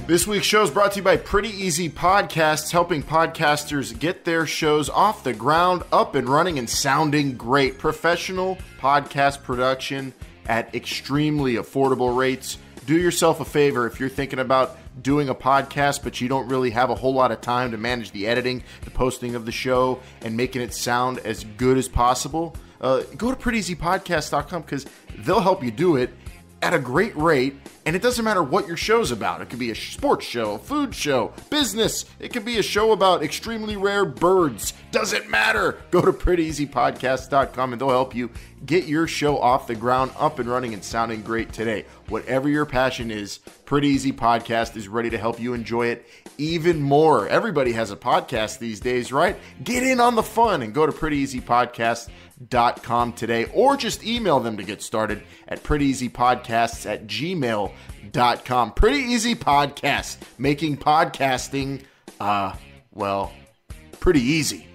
This week's show is brought to you by Pretty Easy Podcasts, helping podcasters get their shows off the ground, up and running, and sounding great. Professional podcast production at extremely affordable rates. Do yourself a favor if you're thinking about doing a podcast, but you don't really have a whole lot of time to manage the editing, the posting of the show, and making it sound as good as possible. Go to prettyeasypodcast.com because they'll help you do it at a great rate, and it doesn't matter what your show's about. It could be a sports show, a food show, business. It could be a show about extremely rare birds. Doesn't matter. Go to prettyeasypodcast.com and they'll help you get your show off the ground, up and running, and sounding great today. Whatever your passion is, Pretty Easy Podcast is ready to help you enjoy it even more. Everybody has a podcast these days, right? Get in on the fun and go to prettyeasypodcast.com today, or just email them to get started at prettyeasypodcasts@gmail.com. Pretty Easy Podcast, making podcasting, pretty easy.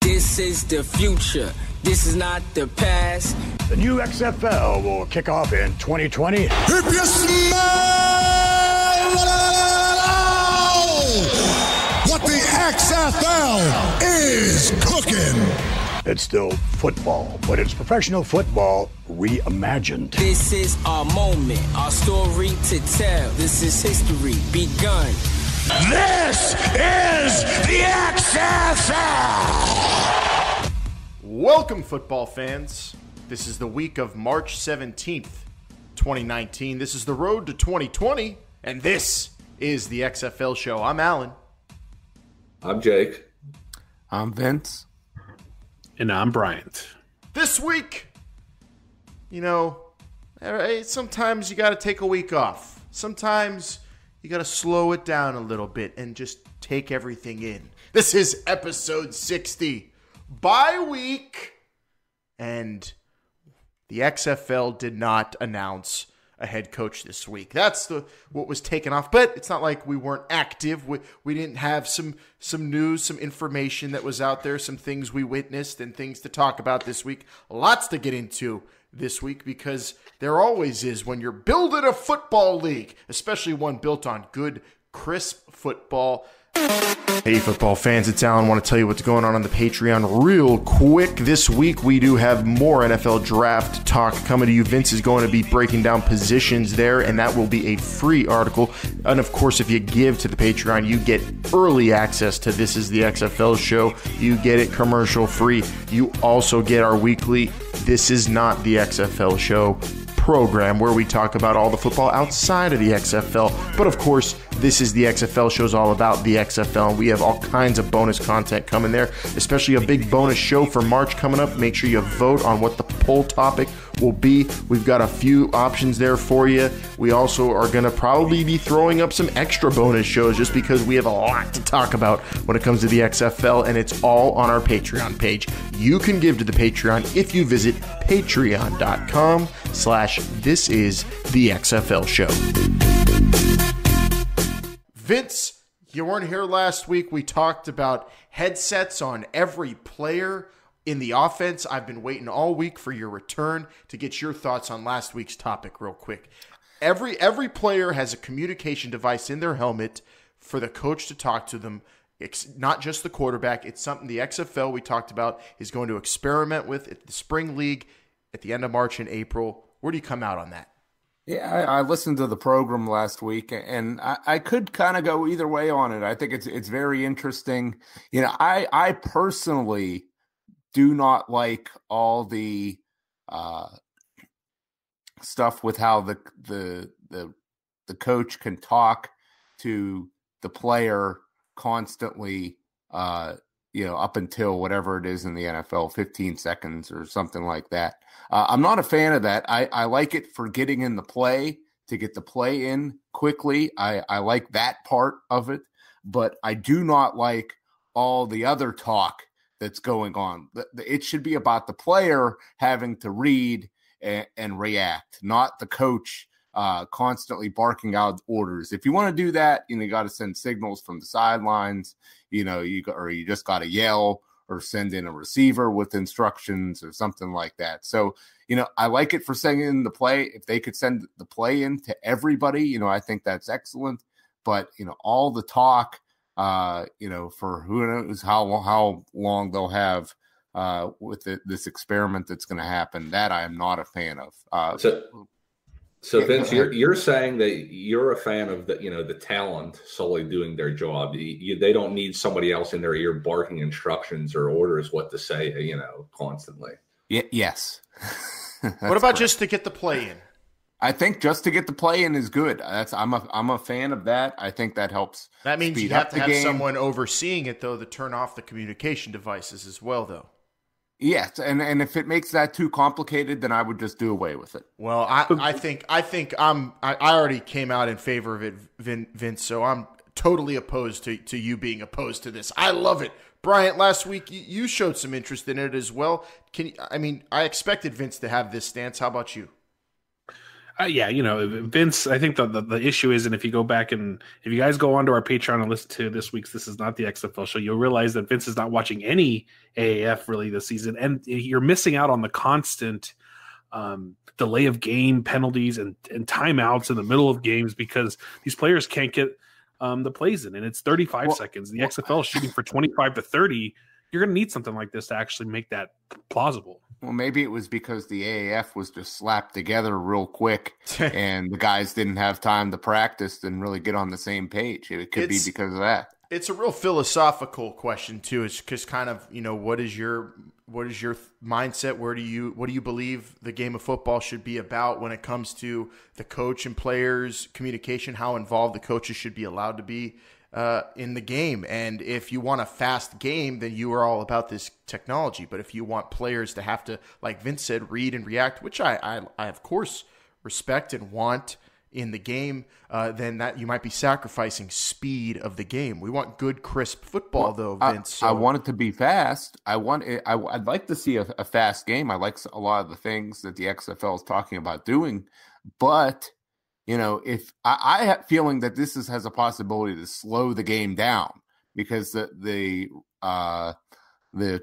This is the future. This is not the past. The new XFL will kick off in 2020. If you smell what the XFL is cooking. It's still football, but it's professional football reimagined. This is our moment, our story to tell. This is history begun. This is the XFL! Welcome, football fans. This is the week of March 17th, 2019. This is the road to 2020, and this is the XFL show. I'm Alan. I'm Jake. I'm Vince. And I'm Bryant. This week, sometimes you got to take a week off. Sometimes you got to slow it down a little bit and just take everything in. This is episode 60, bye week, and the XFL did not announce a head coach this week. That's what was taken off, but it's not like we weren't active. We didn't have some news, some information that was out there, some things we witnessed and things to talk about this week. Lots to get into this week because there always is when you're building a football league, especially one built on good, crisp football. Hey, football fans, it's Alan. I want to tell you what's going on the Patreon real quick. This week, we do have more NFL draft talk coming to you. Vince is going to be breaking down positions there, and that will be a free article. And, of course, if you give to the Patreon, you get early access to This is the XFL show. You get it commercial-free. You also get our weekly This is Not the XFL show program where we talk about all the football outside of the XFL. But of course, This is the XFL show is all about the XFL, and we have all kinds of bonus content coming there, especially a big bonus show for March coming up. Make sure you vote on what the poll topic will be. We've got a few options there for you. We also are going to probably be throwing up some extra bonus shows just because we have a lot to talk about when it comes to the XFL, and it's all on our Patreon page. You can give to the Patreon if you visit patreon.com/This is the XFL show. Vince, you weren't here last week. We talked about headsets on every player in the offense. I've been waiting all week for your return to get your thoughts on last week's topic real quick. Every player has a communication device in their helmet for the coach to talk to them. It's not just the quarterback. It's something the XFL we talked about is going to experiment with at the Spring League at the end of March and April. Where do you come out on that? Yeah, I listened to the program last week, and I could kind of go either way on it. I think it's very interesting. I personally do not like all the stuff with how the coach can talk to the player constantly, up until whatever it is in the NFL, 15 seconds or something like that. I'm not a fan of that. I like it for getting in the play, to get the play in quickly. I like that part of it, but I do not like all the other talk that's going on. It should be about the player having to read and react, not the coach constantly barking out orders. If you want to do that, you got to send signals from the sidelines. You just got to yell or send in a receiver with instructions or something like that. So, I like it for sending the play. If they could send the play in to everybody, I think that's excellent. But, all the talk, for who knows how long they'll have with this experiment that's going to happen, that I am not a fan of. So Vince, you're saying that you're a fan of the talent solely doing their job. They don't need somebody else in their ear barking instructions or orders what to say, constantly. Yes. What about just to get the play in? I think just to get the play in is good. I'm a fan of that. I think that helps. That means you have to have someone overseeing it, though, to turn off the communication devices as well, though. Yes, and if it makes that too complicated, then I would just do away with it. Well, I think I already came out in favor of it, Vince. So I'm totally opposed to you being opposed to this. I love it, Bryant. Last week you showed some interest in it as well. I expected Vince to have this stance. How about you? Yeah, Vince, I think the issue is, and if you go back and if you guys go onto our Patreon and listen to this week's This Is Not the XFL show, you'll realize that Vince is not watching any AAF really this season. And you're missing out on the constant delay of game penalties and timeouts in the middle of games because these players can't get the plays in. And it's 35 seconds. The XFL is shooting for 25 to 30. You're going to need something like this to actually make that plausible. Well, maybe it was because the AAF was just slapped together real quick and the guys didn't have time to practice and really get on the same page. It could be because of that. It's a real philosophical question too. It's just kind of, what is your mindset? What do you believe the game of football should be about when it comes to the coach and players communication, how involved the coaches should be allowed to be in the game. And if you want a fast game, then you are all about this technology. But if you want players to have to, like Vince said, read and react, which I of course respect and want in the game, then that you might be sacrificing speed of the game. We want good, crisp football, though, Vince. I want it to be fast. I'd like to see a fast game. I like a lot of the things that the XFL is talking about doing, but if I have feeling that this has a possibility to slow the game down because the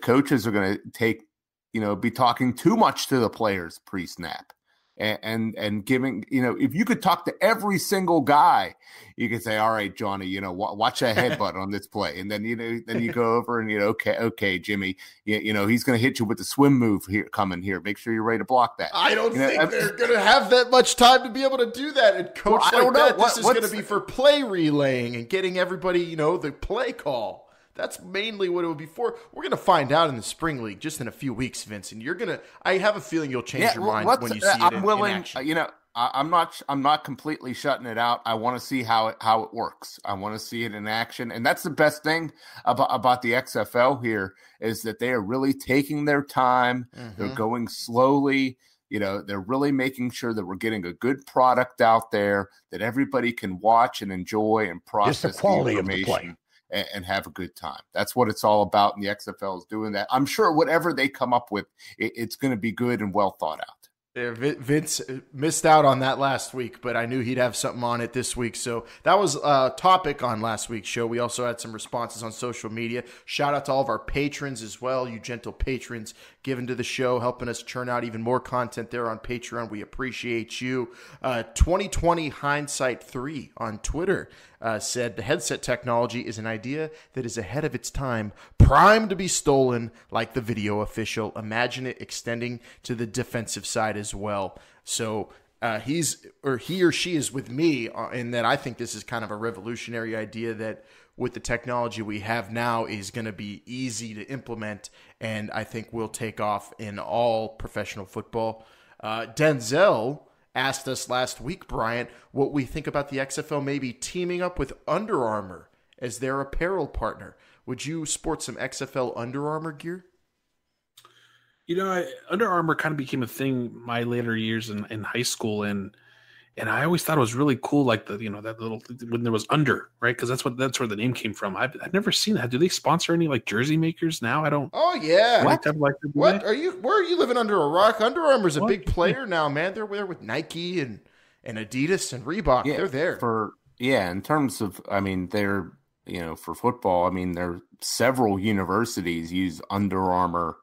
coaches are going to be talking too much to the players pre-snap and giving, if you could talk to every single guy, you could say, all right, Johnny, watch that headbutt on this play. And then, then you go over and, okay, Jimmy, he's going to hit you with the swim move here coming here. Make sure you're ready to block that. I don't think they're going to have that much time to be able to do that. And coach this is going to be for play relaying and getting everybody, the play call. That's mainly what it would be for. We're going to find out in the spring league just in a few weeks, Vince. And I have a feeling you'll change your mind when you see it in action. I'm not completely shutting it out. I want to see how it works. I want to see it in action. And that's the best thing about the XFL here is that they are really taking their time. Mm-hmm. They're going slowly. They're really making sure that we're getting a good product out there that everybody can watch and enjoy and process just the quality the of the play. And have a good time. That's what it's all about. And the XFL is doing that. I'm sure whatever they come up with, it's going to be good and well thought out. There, Vince missed out on that last week, but I knew he'd have something on it this week. So that was a topic on last week's show. We also had some responses on social media. Shout out to all of our patrons as well, you gentle patrons giving to the show, helping us churn out even more content there on Patreon. We appreciate you. 2020 Hindsight 3 on Twitter said the headset technology is an idea that is ahead of its time, primed to be stolen like the video official. Imagine it extending to the defensive side as well. So he or she is with me in that I think this is kind of a revolutionary idea that with the technology we have now is going to be easy to implement, and I think will take off in all professional football. Denzel asked us last week, Bryant, what we think about the XFL maybe teaming up with Under Armour as their apparel partner. Would you sport some XFL Under Armour gear? Under Armour kind of became a thing my later years in high school, and I always thought it was really cool, like that little when there was Under, right? Because that's where the name came from. I've never seen that. Do they sponsor any like jersey makers now? I don't. Oh yeah. What are you? Where are you living under a rock? Under Armour's a big player now, man. They're there with Nike and Adidas and Reebok. Yeah, they're there in terms of, they're for football. There are several universities use Under Armour.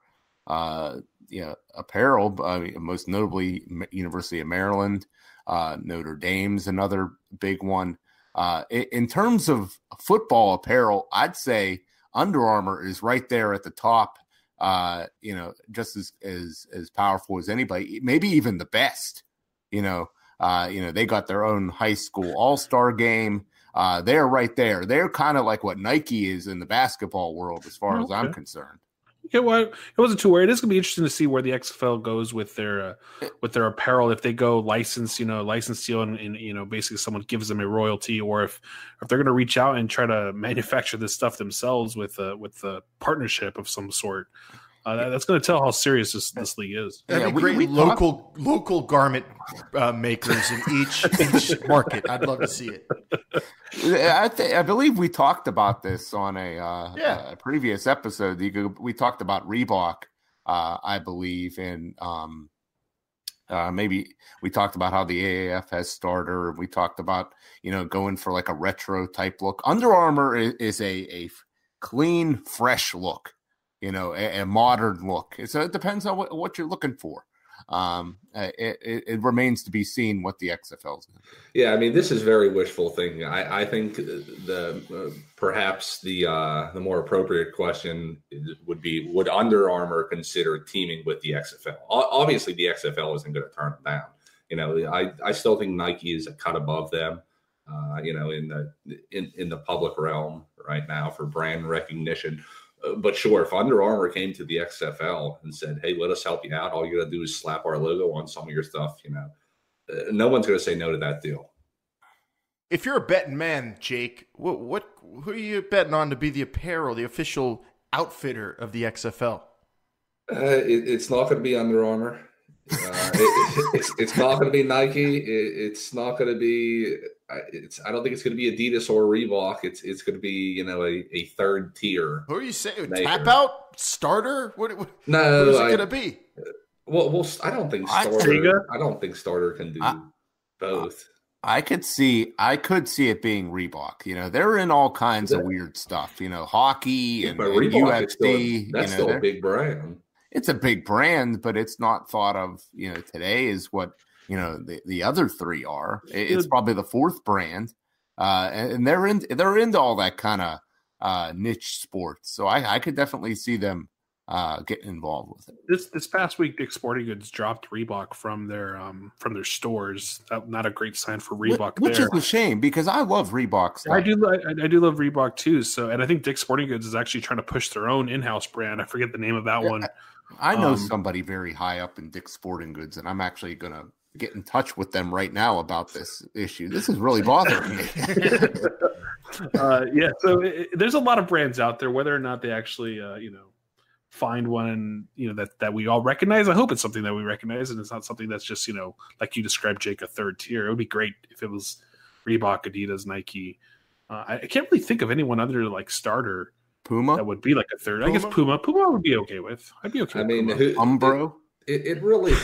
apparel. Most notably, University of Maryland, Notre Dame's another big one. In terms of football apparel, I'd say Under Armour is right there at the top. Just as powerful as anybody, maybe even the best. They got their own high school all-star game. They're right there. They're kind of like what Nike is in the basketball world, as far as I'm concerned. Yeah, well, it wasn't too worried. It's gonna be interesting to see where the XFL goes with their apparel. If they go license deal, and basically someone gives them a royalty, or if they're gonna reach out and try to manufacture this stuff themselves with a partnership of some sort. That's going to tell how serious this league is. That'd be great. Local garment makers in each market. I'd love to see it. I believe we talked about this on a previous episode. We talked about Reebok, I believe, and maybe we talked about how the AAF has starter. We talked about going for like a retro type look. Under Armour is a clean, fresh look. A modern look. So it depends on what you're looking for. It remains to be seen what the XFL is going to do. Yeah, I mean, this is very wishful thinking. I think perhaps the more appropriate question would be, would Under Armour consider teaming with the XFL? Obviously, the XFL isn't going to turn them down. I still think Nike is a cut above them. In the public realm right now for brand recognition. But sure, if Under Armour came to the XFL and said, "Hey, let us help you out. All you got to do is slap our logo on some of your stuff," no one's going to say no to that deal. If you're a betting man, Jake, who are you betting on to be the apparel, the official outfitter of the XFL? It's not going to be Under Armour. It's not going to be Nike. It's not going to be. I don't think it's going to be Adidas or Reebok. It's going to be a third tier. Who are you saying? Tap out starter? What is it going to be? Well, I don't think starter. I don't think starter can do both. I could see it being Reebok. They're in all kinds of weird stuff. Hockey and UFC. That's still a big brand. It's a big brand, but it's not thought of, today is what, the other three are. It's probably the fourth brand. And they're into all that kind of niche sports. So I could definitely see them getting involved with it. This past week, Dick's Sporting Goods dropped Reebok from their stores. Not a great sign for Reebok, which is a shame because I love Reebok stuff. I do love Reebok too. So, and I think Dick's Sporting Goods is actually trying to push their own in-house brand. I forget the name of that one. I know somebody very high up in Dick's Sporting Goods, and I'm actually going to get in touch with them right now about this issue. This is really bothering me. So there's a lot of brands out there, whether or not they actually, find one, that we all recognize. I hope it's something that we recognize, and it's not something that's just, like you described, Jake, a third tier. It would be great if it was Reebok, Adidas, Nike. I can't really think of anyone other like starter. Puma? That would be like a third. I guess Puma I would be okay with. I'd be okay with Puma. Umbro? It really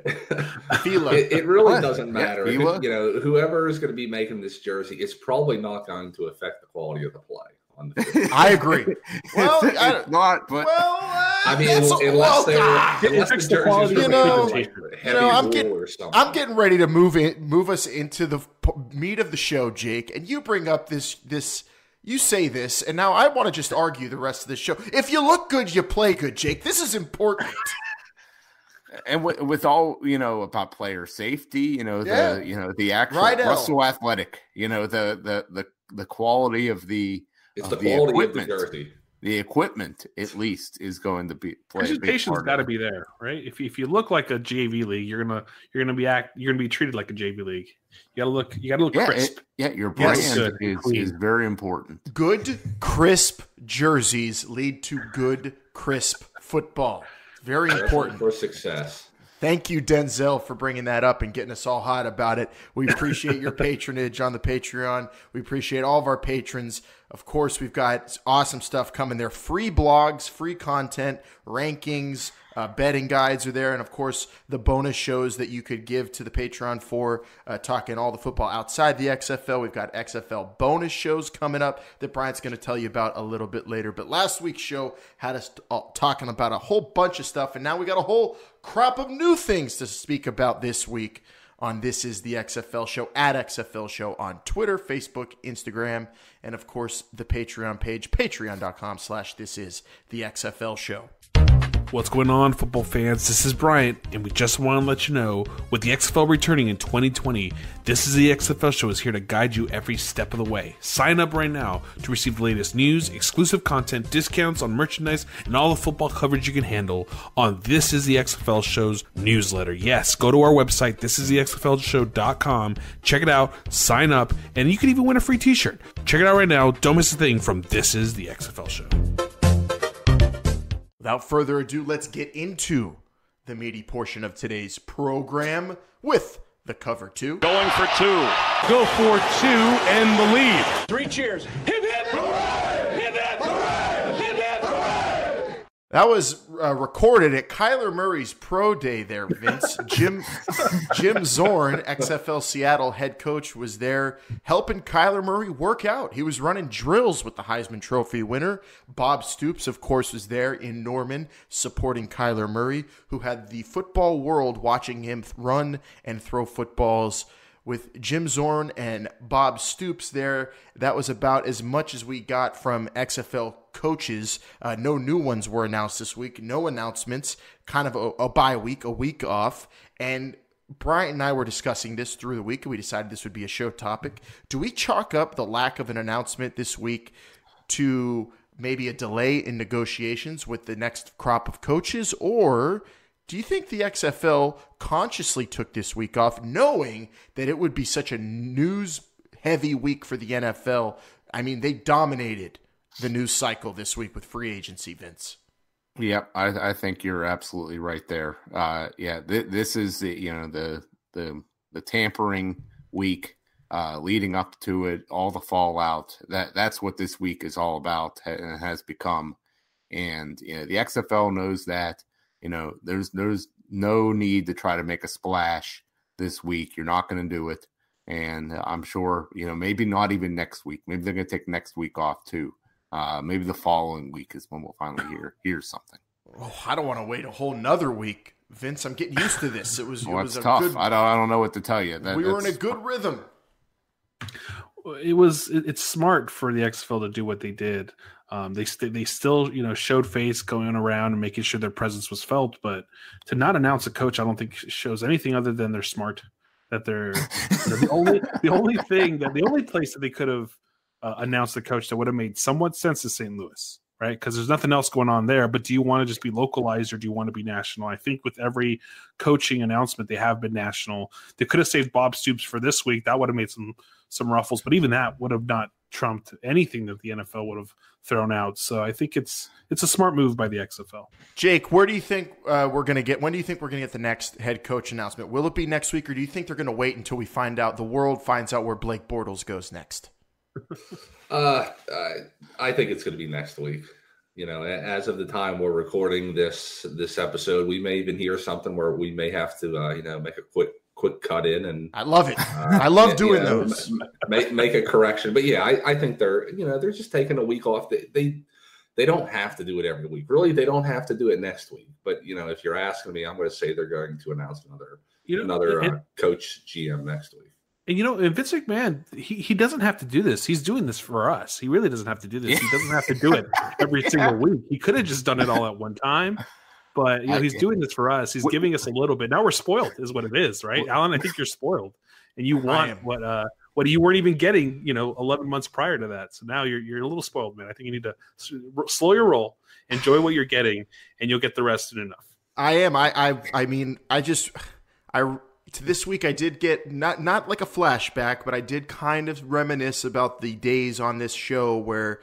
it really doesn't matter. Whoever is going to be making this jersey, it's probably not going to affect the quality of the play on the field. I agree. Well, it's not, but unless the quality I'm getting ready to move us into the meat of the show, Jake, and you bring up this. You say this, and now I want to just argue the rest of the show. If you look good, you play good, Jake. This is important. And with all about player safety, the actual Russell Athletic, the quality of the quality of the jersey. The equipment, at least, is going to be presentation's got to be there, right? If you look like a JV league, you're gonna be treated like a JV league. You gotta look crisp. Your brand is very important. Good, crisp jerseys lead to good, crisp football. Very important for success. Thank you, Denzel, for bringing that up and getting us all hot about it. We appreciate your patronage on the Patreon. We appreciate all of our patrons. Of course, we've got awesome stuff coming there. Free blogs, free content, rankings, betting guides are there. And, of course, the bonus shows that you could give to the Patreon for talking all the football outside the XFL. We've got XFL bonus shows coming up that Bryant's going to tell you about a little bit later. But last week's show had us talking about a whole bunch of stuff. And now we got a whole crop of new things to speak about this week on This Is the XFL Show, at XFL Show on Twitter, Facebook, Instagram, and of course the Patreon page, patreon.com/This Is the XFL Show. What's going on, football fans? This is Bryant, and we just want to let you know, with the XFL returning in 2020, This Is the XFL Show is here to guide you every step of the way. Sign up right now to receive the latest news, exclusive content, discounts on merchandise, and all the football coverage you can handle on This Is the XFL Show's newsletter. Yes, go to our website, thisisthexflshow.com, check it out, sign up, and you can even win a free t-shirt. Check it out right now. Don't miss a thing from This Is the XFL Show. Without further ado, let's get into the meaty portion of today's program with the cover two. Going for two. Go for two and the lead. Three cheers. Hip, hip. Hooray! Hip, hip. Hooray! Hip, hip. Hooray! That was recorded at Kyler Murray's pro day there, Vince. Jim Zorn, XFL Seattle head coach, was there helping Kyler Murray work out. He was running drills with the Heisman Trophy winner. Bob Stoops, of course, was there in Norman supporting Kyler Murray, who had the football world watching him run and throw footballs. With Jim Zorn and Bob Stoops there, that was about as much as we got from XFL coaches. No new ones were announced this week. No announcements. Kind of a bye week, a week off. And Bryant and I were discussing this through the week, and we decided this would be a show topic. Do we chalk up the lack of an announcement this week to maybe a delay in negotiations with the next crop of coaches, or do you think the XFL consciously took this week off knowing that it would be such a news-heavy week for the NFL? I mean, they dominated the news cycle this week with free agency, Vince. Yep, I think you're absolutely right there. This is the tampering week leading up to it, all the fallout. That's what this week is all about and has become. And the XFL knows that. There's no need to try to make a splash this week. You're not going to do it. And I'm sure, maybe not even next week. Maybe they're going to take next week off too. Maybe the following week is when we'll finally hear something. Oh, I don't want to wait a whole nother week, Vince. I'm getting used to this. It was tough. Good, I don't know what to tell you. We were in a good rhythm. It's smart for the XFL to do what they did. They still showed face going around and making sure their presence was felt, but to not announce a coach, I don't think shows anything other than they're smart. That they're the only place that they could have announced the coach that would have made somewhat sense is St. Louis, right? Because there's nothing else going on there. But do you want to just be localized or do you want to be national? I think with every coaching announcement, they have been national. They could have saved Bob Stoops for this week. That would have made some ruffles, but even that would have not trumped anything that the NFL would have thrown out. So I think it's a smart move by the XFL. Jake, where do you think we're going to get? When do you think we're going to get the next head coach announcement? Will it be next week, or do you think they're going to wait until the world finds out where Blake Bortles goes next? I think it's going to be next week. As of the time we're recording this episode, we may even hear something where we may have to make a quick cut in, and I love it. I love doing those. Make a correction, but I think they're just taking a week off. They don't have to do it every week. Really, they don't have to do it next week. But if you're asking me, I'm going to say they're going to announce another coach GM next week. And Vince McMahon, he doesn't have to do this. He's doing this for us. He really doesn't have to do this. He doesn't have to do it every single week. He could have just done it all at one time. But he's doing this for us. He's giving us a little bit. Now we're spoiled, is what it is, right, Alan? I think you're spoiled, and you want what you weren't even getting, 11 months prior to that. So now you're a little spoiled, man. I think you need to slow your roll, enjoy what you're getting, and you'll get the rest in enough. I am. To this week, I did get not like a flashback, but I did kind of reminisce about the days on this show where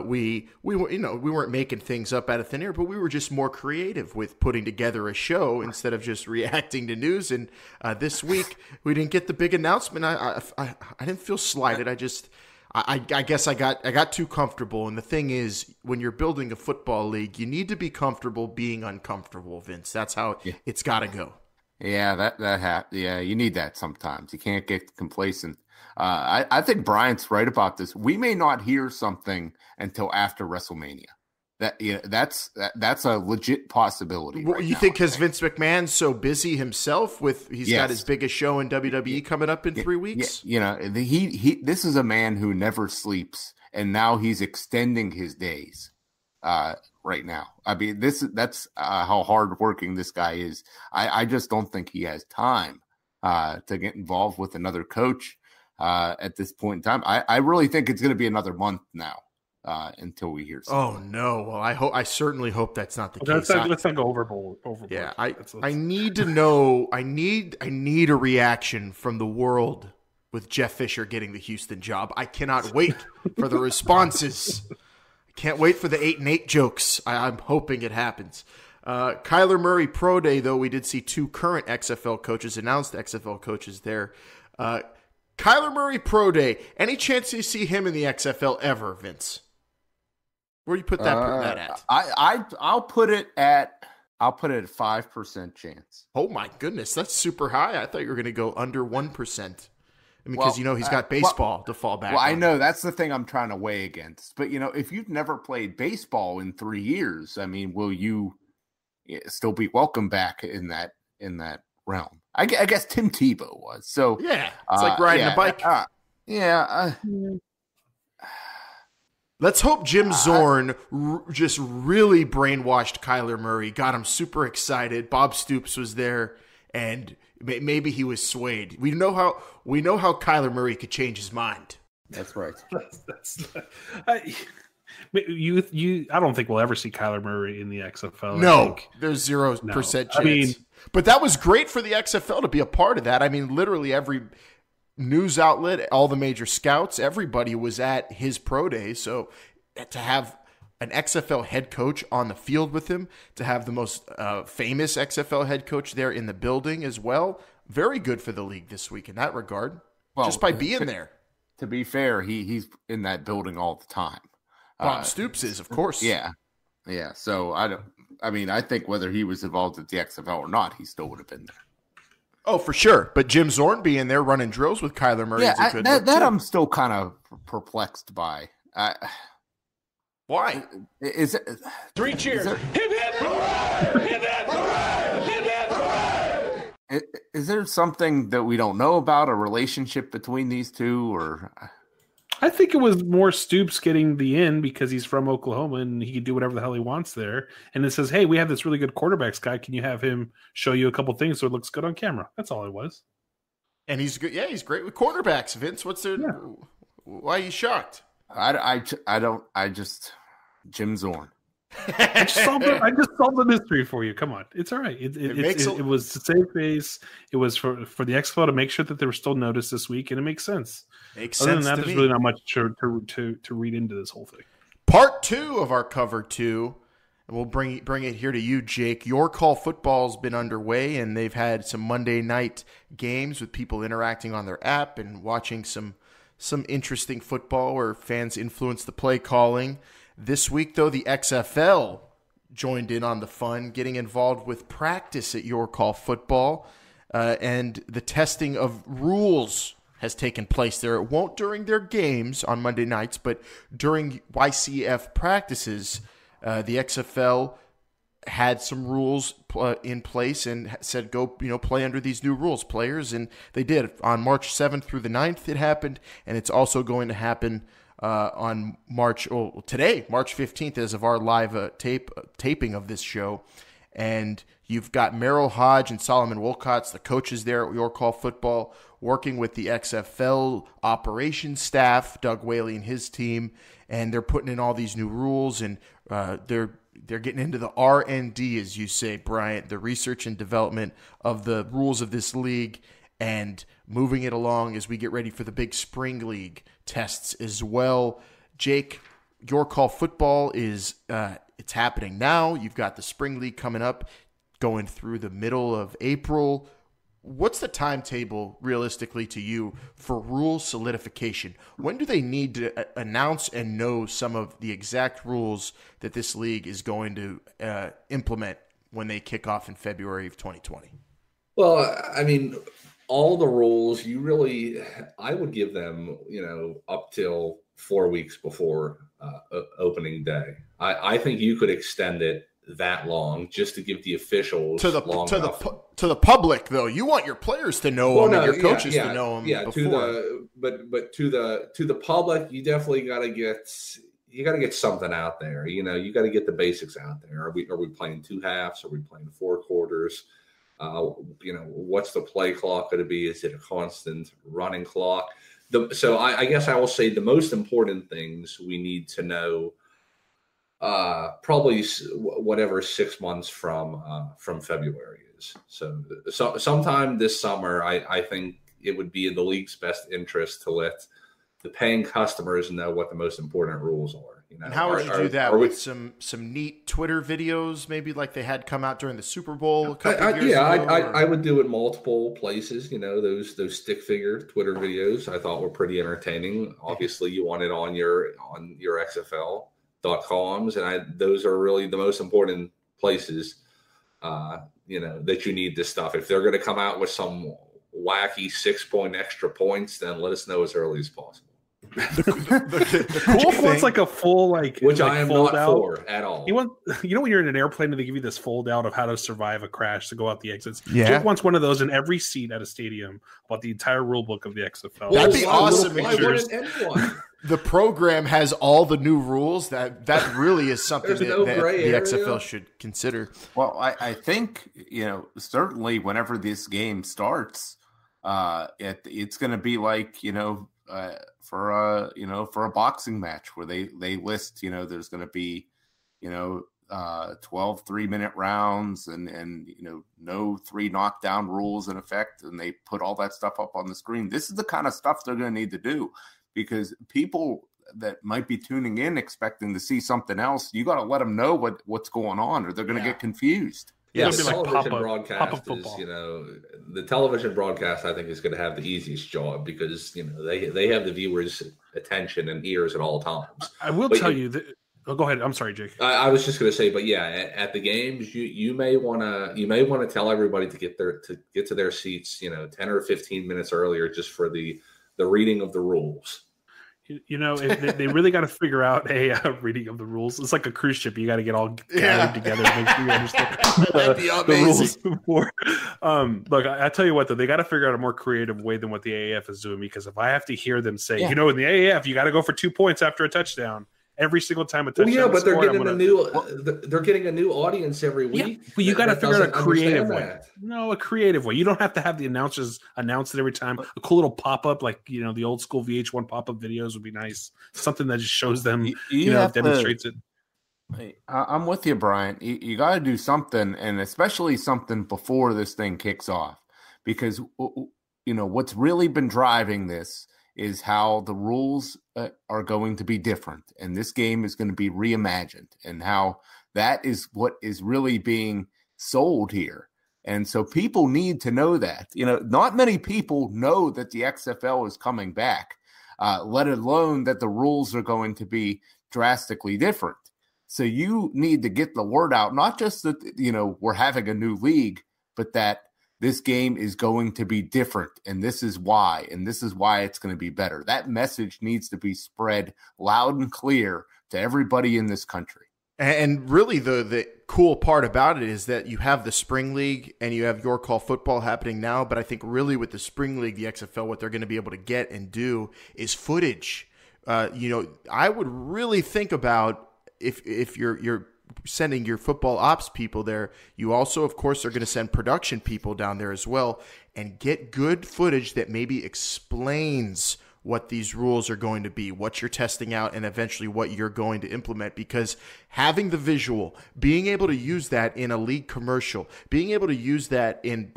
we weren't making things up out of thin air, but we were just more creative with putting together a show instead of just reacting to news. And this week, we didn't get the big announcement. I didn't feel slighted. I guess I got too comfortable. And the thing is, when you're building a football league, you need to be comfortable being uncomfortable, Vince. That's how it's got to go. Yeah, you need that sometimes. You can't get complacent. I think Bryant's right about this. We may not hear something until after WrestleMania. That's a legit possibility. Well, you think because Vince McMahon's so busy himself he's got his biggest show in WWE coming up in 3 weeks? This is a man who never sleeps, and now he's extending his days right now. I mean, that's how hardworking this guy is. I just don't think he has time to get involved with another coach at this point in time. I really think it's going to be another month now. Until we hear something. Oh no! Well, I certainly hope that's not the case. Let's not go overboard. Yeah, I need to know. I need a reaction from the world with Jeff Fisher getting the Houston job. I cannot wait for the responses. I can't wait for the 8-8 jokes. I'm hoping it happens. Kyler Murray Pro Day, though, we did see 2 current XFL coaches, announced XFL coaches there. Kyler Murray Pro Day. Any chance you see him in the XFL ever, Vince? Where do you put that at? I'll put it at 5% chance. Oh my goodness, that's super high. I thought you were going to go under 1%. Because he's got baseball to fall back. Well, I know that's the thing I'm trying to weigh against. But if you've never played baseball in 3 years, I mean, will you still be welcome back in that realm? I guess Tim Tebow was. So yeah, it's like riding a bike. Let's hope Jim Zorn just really brainwashed Kyler Murray, got him super excited. Bob Stoops was there, and maybe he was swayed. We know how Kyler Murray could change his mind. That's right. I don't think we'll ever see Kyler Murray in the XFL. No, there's 0% chance. I mean, but that was great for the XFL to be a part of that. I mean, literally every news outlet, all the major scouts, everybody was at his pro day. So to have an XFL head coach on the field with him, to have the most famous XFL head coach there in the building as well, very good for the league this week in that regard, just by being there. To be fair, he's in that building all the time. Bob Stoops is, of course. Yeah. So I think whether he was involved at the XFL or not, he still would have been there. Oh, for sure. But Jim Zorn being there running drills with Kyler Murray is a good look, that too. I'm still kind of perplexed by. Why? Is it 3 cheers? Hip hip hooray! Hip hip hooray! Hip hip hooray! Is there something that we don't know about, a relationship between these two, or? I think it was more Stoops getting the in because he's from Oklahoma and he can do whatever the hell he wants there. And it says, hey, we have this really good quarterbacks guy. Can you have him show you a couple things so it looks good on camera? That's all it was. And he's good. Yeah, he's great with quarterbacks. Vince, why are you shocked? Jim Zorn. I just solved the mystery for you. Come on. It's all right. It was to save face. It was for the XFL to make sure that there was still notice this week, and it makes sense. Other than that, there's really not much to read into this whole thing. Part 2 of our cover 2, and we'll bring it here to you, Jake. Your Call Football's been underway, and they've had some Monday night games with people interacting on their app and watching some interesting football where fans influence the play calling. This week, though, the XFL joined in on the fun, getting involved with practice at Your Call Football, and the testing of rules has taken place there. It won't during their games on Monday nights, but during YCF practices, the XFL had some rules in place and said, go, play under these new rules, players. And they did. On March 7th through the 9th, it happened. And it's also going to happen on today, March 15th, as of our live taping of this show. And you've got Merrill Hodge and Solomon Wolcott's, the coaches there at Your Call Football, working with the XFL operations staff, Doug Whaley and his team, and they're putting in all these new rules, and they're getting into the R&D, as you say, Bryant, the research and development of the rules of this league, and moving it along as we get ready for the big spring league tests as well. Jake, Your Call Football is it's happening now. You've got the spring league coming up, going through the middle of April. what's the timetable realistically to you for rule solidification? When do they need to announce and know some of the exact rules that this league is going to implement when they kick off in February of 2020? Well, I mean, all the rules, I would give them, up till 4 weeks before opening day. I think you could extend it that long just to give the officials to the public, though. You want your players to know them and your coaches to know them. Yeah, before. but to the public, you definitely got to get something out there. You got to get the basics out there. Are we playing 2 halves? Are we playing 4 quarters? What's the play clock going to be? Is it a constant running clock? So I guess I will say the most important things we need to know probably whatever 6 months from February is. So sometime this summer, I think it would be in the league's best interest to let the paying customers know what the most important rules are. And how would you do that? With some neat Twitter videos, maybe like they had come out during the Super Bowl a couple years ago? I would do it multiple places. Those stick figure Twitter videos I thought were pretty entertaining. Obviously, you want it on your XFL.coms, and those are really the most important places. That you need this stuff. If they're going to come out with some wacky 6-point extra points, then let us know as early as possible. The cool one's like a full which I am not for at all. When you're in an airplane and they give you this fold out of how to survive a crash to go out the exits. Yeah. Jake wants one of those in every seat at a stadium about the entire rule book of the XFL. That'd be awesome. Why wouldn't anyone? The program has all the new rules. That really is something that the XFL should consider. Well, I think certainly whenever this game starts, it's going to be like for a boxing match where they list there's going to be 12 3-minute rounds and no 3 knockdown rules in effect, and they put all that stuff up on the screen. This is the kind of stuff they're going to need to do, because people that might be tuning in expecting to see something else, you got to let them know what's going on, or they're going to get confused. Yeah, the television broadcast is, the television broadcast I think is going to have the easiest job, because they have the viewers' attention and ears at all times. I will tell you that. Oh, go ahead. I'm sorry, Jake. I was just going to say, but yeah, at the games, you may want to tell everybody to get to their seats, 10 or 15 minutes earlier, just for the reading of the rules. They really got to figure out a reading of the rules. It's like a cruise ship. You got to get all gathered together to make sure you understand the rules before. Look, I tell you what, though, they got to figure out a more creative way than what the AAF is doing, because if I have to hear them say, in the AAF, you got to go for 2 points after a touchdown every single time a touchdown. Well, yeah, but they're getting a new audience every week. Yeah, but you got to figure out a creative way. No, a creative way. You don't have to have the announcers announce it every time. A cool little pop-up, like the old school VH1 pop-up videos would be nice. Something that just shows them, demonstrates it. I'm with you, Brian. You got to do something, and especially something before this thing kicks off, because what's really been driving this is how the rules are going to be different, and this game is going to be reimagined, and how that is what is really being sold here. And so people need to know that. Not many people know that the XFL is coming back, let alone that the rules are going to be drastically different. So you need to get the word out, not just that, we're having a new league, but that this game is going to be different, and this is why it's going to be better. That message needs to be spread loud and clear to everybody in this country. And really the cool part about it is that you have the Spring League and you have Your Call Football happening now, but I think really with the Spring League, the XFL, what they're going to be able to get and do is footage. I would really think about if you're sending your football ops people there, you also, of course, are going to send production people down there as well, and get good footage that maybe explains what these rules are going to be, what you're testing out, and eventually what you're going to implement. Because having the visual, being able to use that in a league commercial, being able to use that in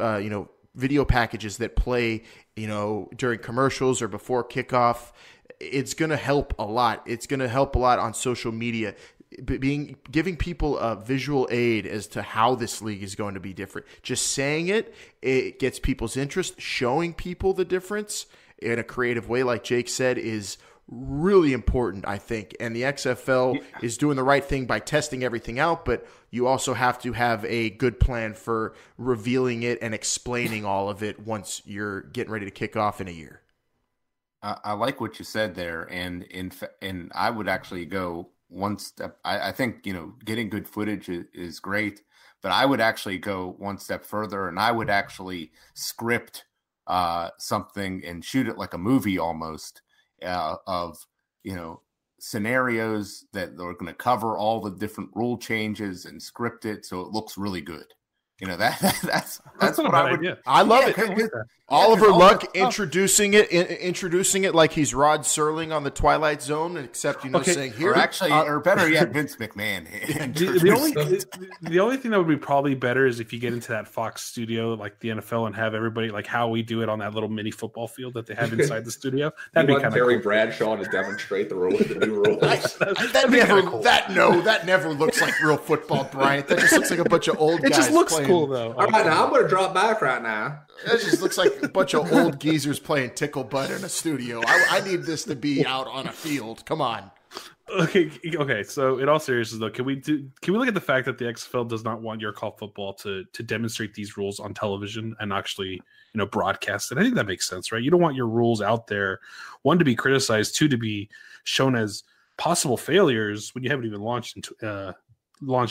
video packages that play during commercials or before kickoff, it's going to help a lot. It's going to help a lot on social media. giving people a visual aid as to how this league is going to be different. Just saying it gets people's interest. Showing people the difference in a creative way, like Jake said, is really important, I think. And the XFL is doing the right thing by testing everything out, but you also have to have a good plan for revealing it and explaining all of it once you're getting ready to kick off in a year. I like what you said there, and I would actually go one step. I think, getting good footage is great, but I would actually go one step further, and I would actually script something and shoot it like a movie almost, of scenarios that are going to cover all the different rule changes and script it so it looks really good. That's what I would. Idea. I love it. Oliver Luck introducing it like he's Rod Serling on the Twilight Zone, except saying here, or actually, or better yet, Vince McMahon. The only thing that would be probably better is if you get into that Fox studio like the NFL and have everybody like how we do it on that little mini football field that they have inside the studio. That'd be kind of Terry cool. Bradshaw to demonstrate the new rules. that never looks like real football, Brian. That just looks like a bunch of old guys. It just looks playing. Cool though. All right, now I'm going to drop back right now. That just looks like a bunch of old geezers playing tickle butt in a studio. I need this to be out on a field. Come on. Okay. So in all seriousness, though, can we look at the fact that the XFL does not want Your Call Football to demonstrate these rules on television and actually broadcast it? I think that makes sense, right? You don't want your rules out there, one, to be criticized, two, to be shown as possible failures when you haven't even launched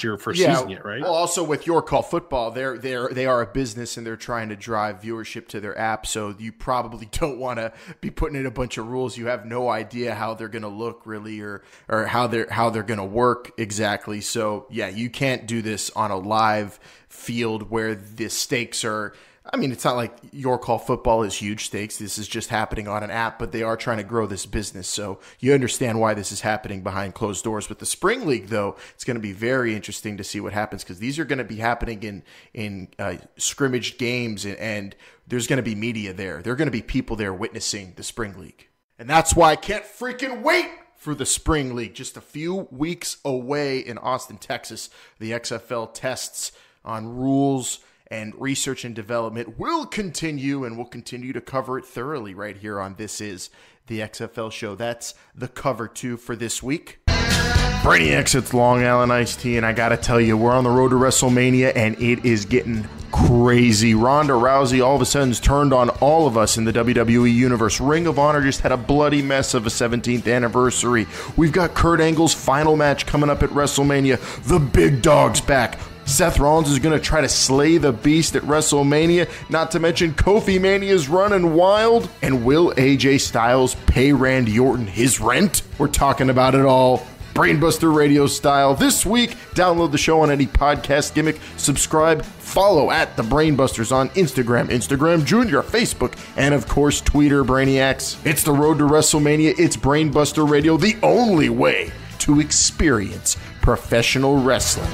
your first season yet, right? Well, also with Your Call Football, they are a business and they're trying to drive viewership to their app. So you probably don't want to be putting in a bunch of rules. You have no idea how they're going to look really, or how they're going to work exactly. So yeah, you can't do this on a live field where the stakes are. I mean, it's not like Your Call Football is huge stakes. This is just happening on an app, but they are trying to grow this business. So you understand why this is happening behind closed doors. With the Spring League, though, it's going to be very interesting to see what happens, because these are going to be happening in scrimmaged games, and there's going to be media there. There are going to be people there witnessing the Spring League. And that's why I can't freaking wait for the Spring League. Just a few weeks away in Austin, Texas, the XFL tests on rules and research and development will continue, and we'll continue to cover it thoroughly right here on This Is the XFL Show. That's the cover 2 for this week. Brainiacs, it's Long Island Iced Tea, and I gotta tell you, we're on the road to WrestleMania, and it is getting crazy. Ronda Rousey all of a sudden's turned on all of us in the WWE Universe. Ring of Honor just had a bloody mess of a 17th anniversary. We've got Kurt Angle's final match coming up at WrestleMania. The big dog's back. Seth Rollins is going to try to slay the beast at WrestleMania, not to mention Kofi Mania's running wild. And will AJ Styles pay Randy Orton his rent? We're talking about it all, Brainbuster Radio style, this week. Download the show on any podcast gimmick, subscribe, follow at the Brainbusters on Instagram Junior, Facebook, and of course Twitter, Brainiacs. It's the road to WrestleMania. It's Brainbuster Radio, the only way to experience professional wrestling.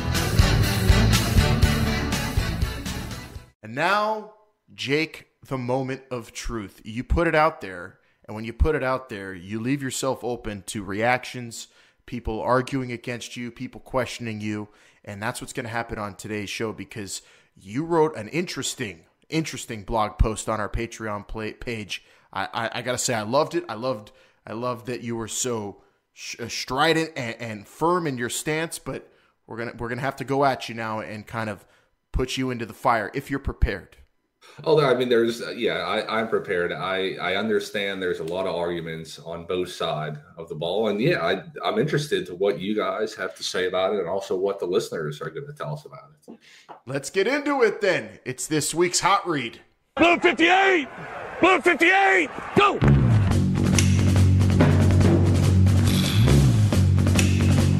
And now, Jake, the moment of truth. You put it out there, and when you put it out there, you leave yourself open to reactions, people arguing against you, people questioning you, and that's what's going to happen on today's show, because you wrote an interesting blog post on our Patreon page. I got to say, I loved it. I loved that you were so strident and firm in your stance, but we're gonna have to go at you now and kind of put you into the fire if you're prepared. Oh, I mean, I'm prepared. I understand there's a lot of arguments on both sides of the ball. And I'm interested to what you guys have to say about it, and also what the listeners are going to tell us about it. Let's get into it then. It's this week's Hot Read. Blue 58! Blue 58! Go!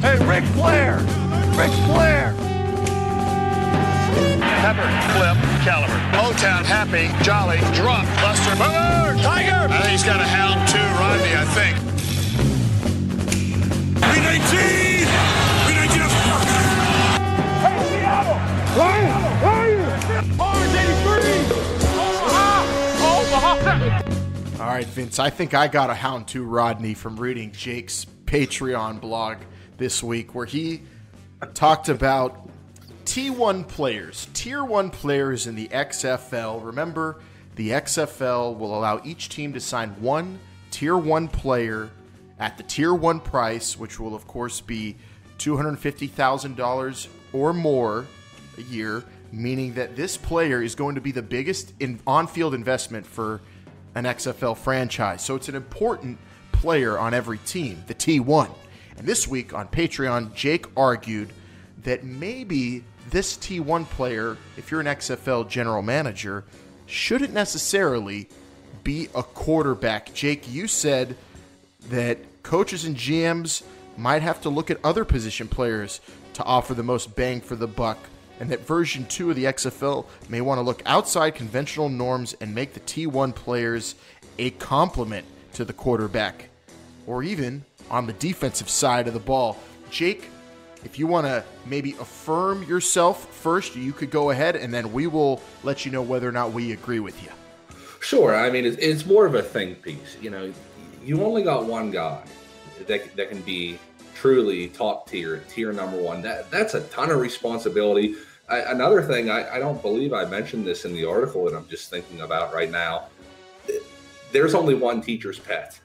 Hey, Ric Flair! Ric Flair! Pepper, Flip, Caliber. Motown, Happy, Jolly, Drop, Buster, Boomer, Tiger! I think he's got a hound too, Rodney, I think. B-19! B-19! Hey, Seattle! Ryan! Orange 83! All right, Vince, I think I got a hound too, Rodney, from reading Jake's Patreon blog this week where he talked about T1 players, Tier 1 players in the XFL. Remember, the XFL will allow each team to sign one Tier 1 player at the Tier 1 price, which will, of course, be $250,000 or more a year, meaning that this player is going to be the biggest on-field investment for an XFL franchise. So it's an important player on every team, the T1. And this week on Patreon, Jake argued that maybe this T1 player, if you're an XFL general manager, shouldn't necessarily be a quarterback. Jake, you said that coaches and GMs might have to look at other position players to offer the most bang for the buck, and that version 2 of the XFL may want to look outside conventional norms and make the T1 players a complement to the quarterback, or even on the defensive side of the ball. Jake, if you want to maybe affirm yourself first, you could go ahead, and then we will let you know whether or not we agree with you. Sure. I mean, it's more of a think piece. You know, you only got one guy that can be truly top tier number one. That's a ton of responsibility. Another thing, I don't believe I mentioned this in the article that I'm just thinking about right now. There's only one teacher's pet.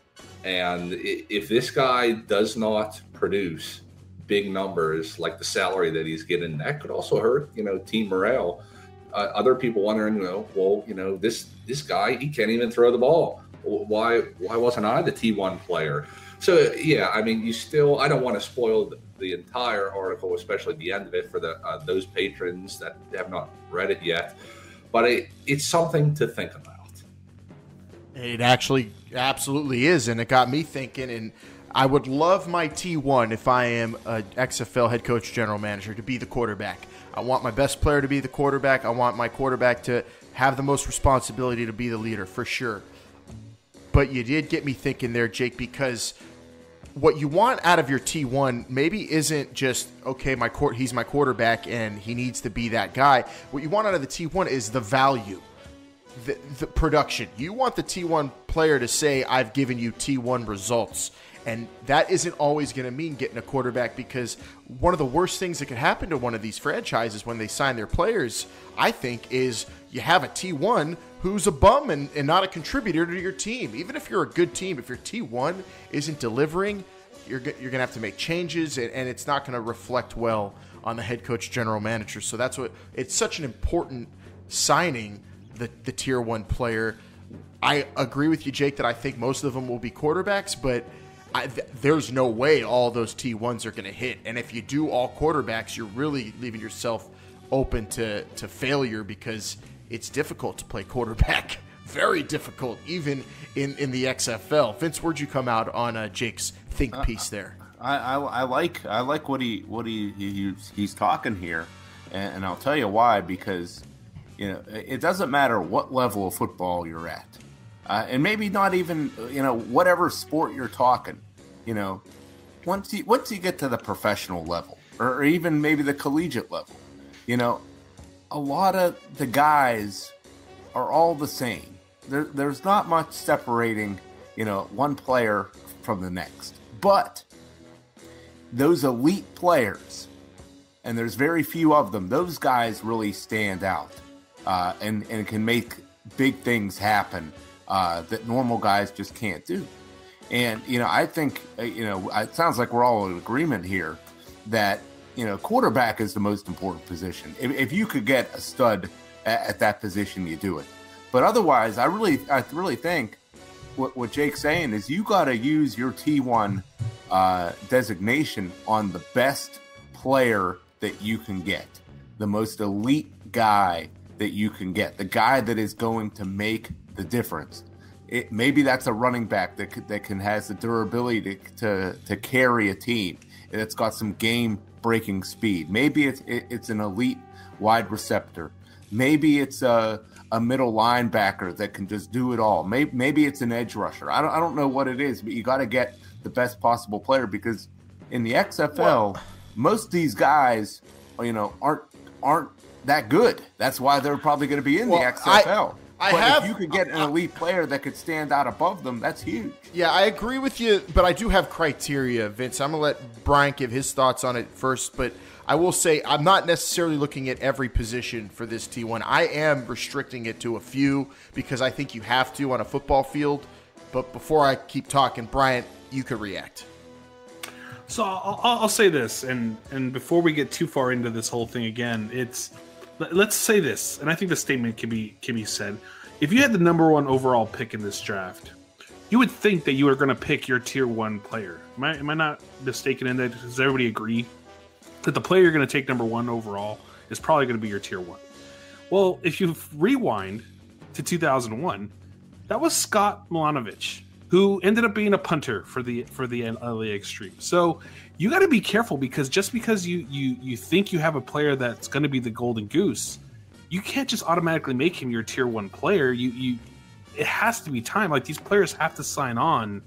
And if this guy does not produce big numbers like the salary that he's getting, that could also hurt, team morale. Other people wondering, this guy, he can't even throw the ball. Why wasn't I the T1 player? So, yeah, I mean, I don't want to spoil the entire article, especially the end of it, for those patrons that have not read it yet. But it's something to think about. It actually absolutely is, and it got me thinking, and I would love my T1 if I am an XFL head coach general manager to be the quarterback. I want my best player to be the quarterback. I want my quarterback to have the most responsibility to be the leader, for sure. But you did get me thinking there, Jake, because what you want out of your T1 maybe isn't just, okay, he's my quarterback and he needs to be that guy. What you want out of the T1 is the value, the production. You want the T1 player to say, I've given you T1 results. And that isn't always going to mean getting a quarterback, because one of the worst things that could happen to one of these franchises when they sign their players, I think, is you have a T1 who's a bum and not a contributor to your team. Even if you're a good team, if your T1 isn't delivering, you're going to have to make changes, and it's not going to reflect well on the head coach general manager. So that's what it's such an important signing, the Tier 1 player. I agree with you, Jake, that I think most of them will be quarterbacks, but there's no way all those T1s are going to hit. And if you do all quarterbacks, you're really leaving yourself open to failure, because it's difficult to play quarterback. Very difficult, even in the XFL. Vince, where'd you come out on Jake's think piece there? I like what he's talking here, and I'll tell you why. Because it doesn't matter what level of football you're at, and maybe not even whatever sport you're talking. Once you get to the professional level, or even maybe the collegiate level, a lot of the guys are all the same. There's not much separating, one player from the next. But those elite players, and there's very few of them, those guys really stand out and can make big things happen that normal guys just can't do. And, I think, it sounds like we're all in agreement here that, quarterback is the most important position. If you could get a stud at that position, you do it. But otherwise, I really think what Jake's saying is you got to use your T1 designation on the best player that you can get, the most elite guy that you can get, the guy that is going to make the difference. Maybe that's a running back that has the durability to carry a team, and it's got some game-breaking speed. Maybe it's an elite wide receptor. Maybe it's a middle linebacker that can just do it all. Maybe it's an edge rusher. I don't know what it is, but you got to get the best possible player, because in the XFL, most of these guys, aren't that good. That's why they're probably going to be in the XFL. If you could get an elite player that could stand out above them, that's huge. Yeah, I agree with you, but I do have criteria, Vince. I'm going to let Brian give his thoughts on it first, but I will say I'm not necessarily looking at every position for this T1. I am restricting it to a few because I think you have to on a football field. But before I keep talking, Brian, you could react. So I'll say this, and before we get too far into this whole thing again, let's say this, and I think the statement can be said. If you had the number 1 overall pick in this draft, you would think that you were going to pick your tier 1 player. Am I not mistaken in that? Does everybody agree that the player you're going to take number 1 overall is probably going to be your tier 1? Well, if you rewind to 2001, that was Scott Milanovic, who ended up being a punter for the LA Extreme. So you got to be careful, because just because you think you have a player that's going to be the golden goose, you can't just automatically make him your tier 1 player. It has to be time. Like, these players have to sign on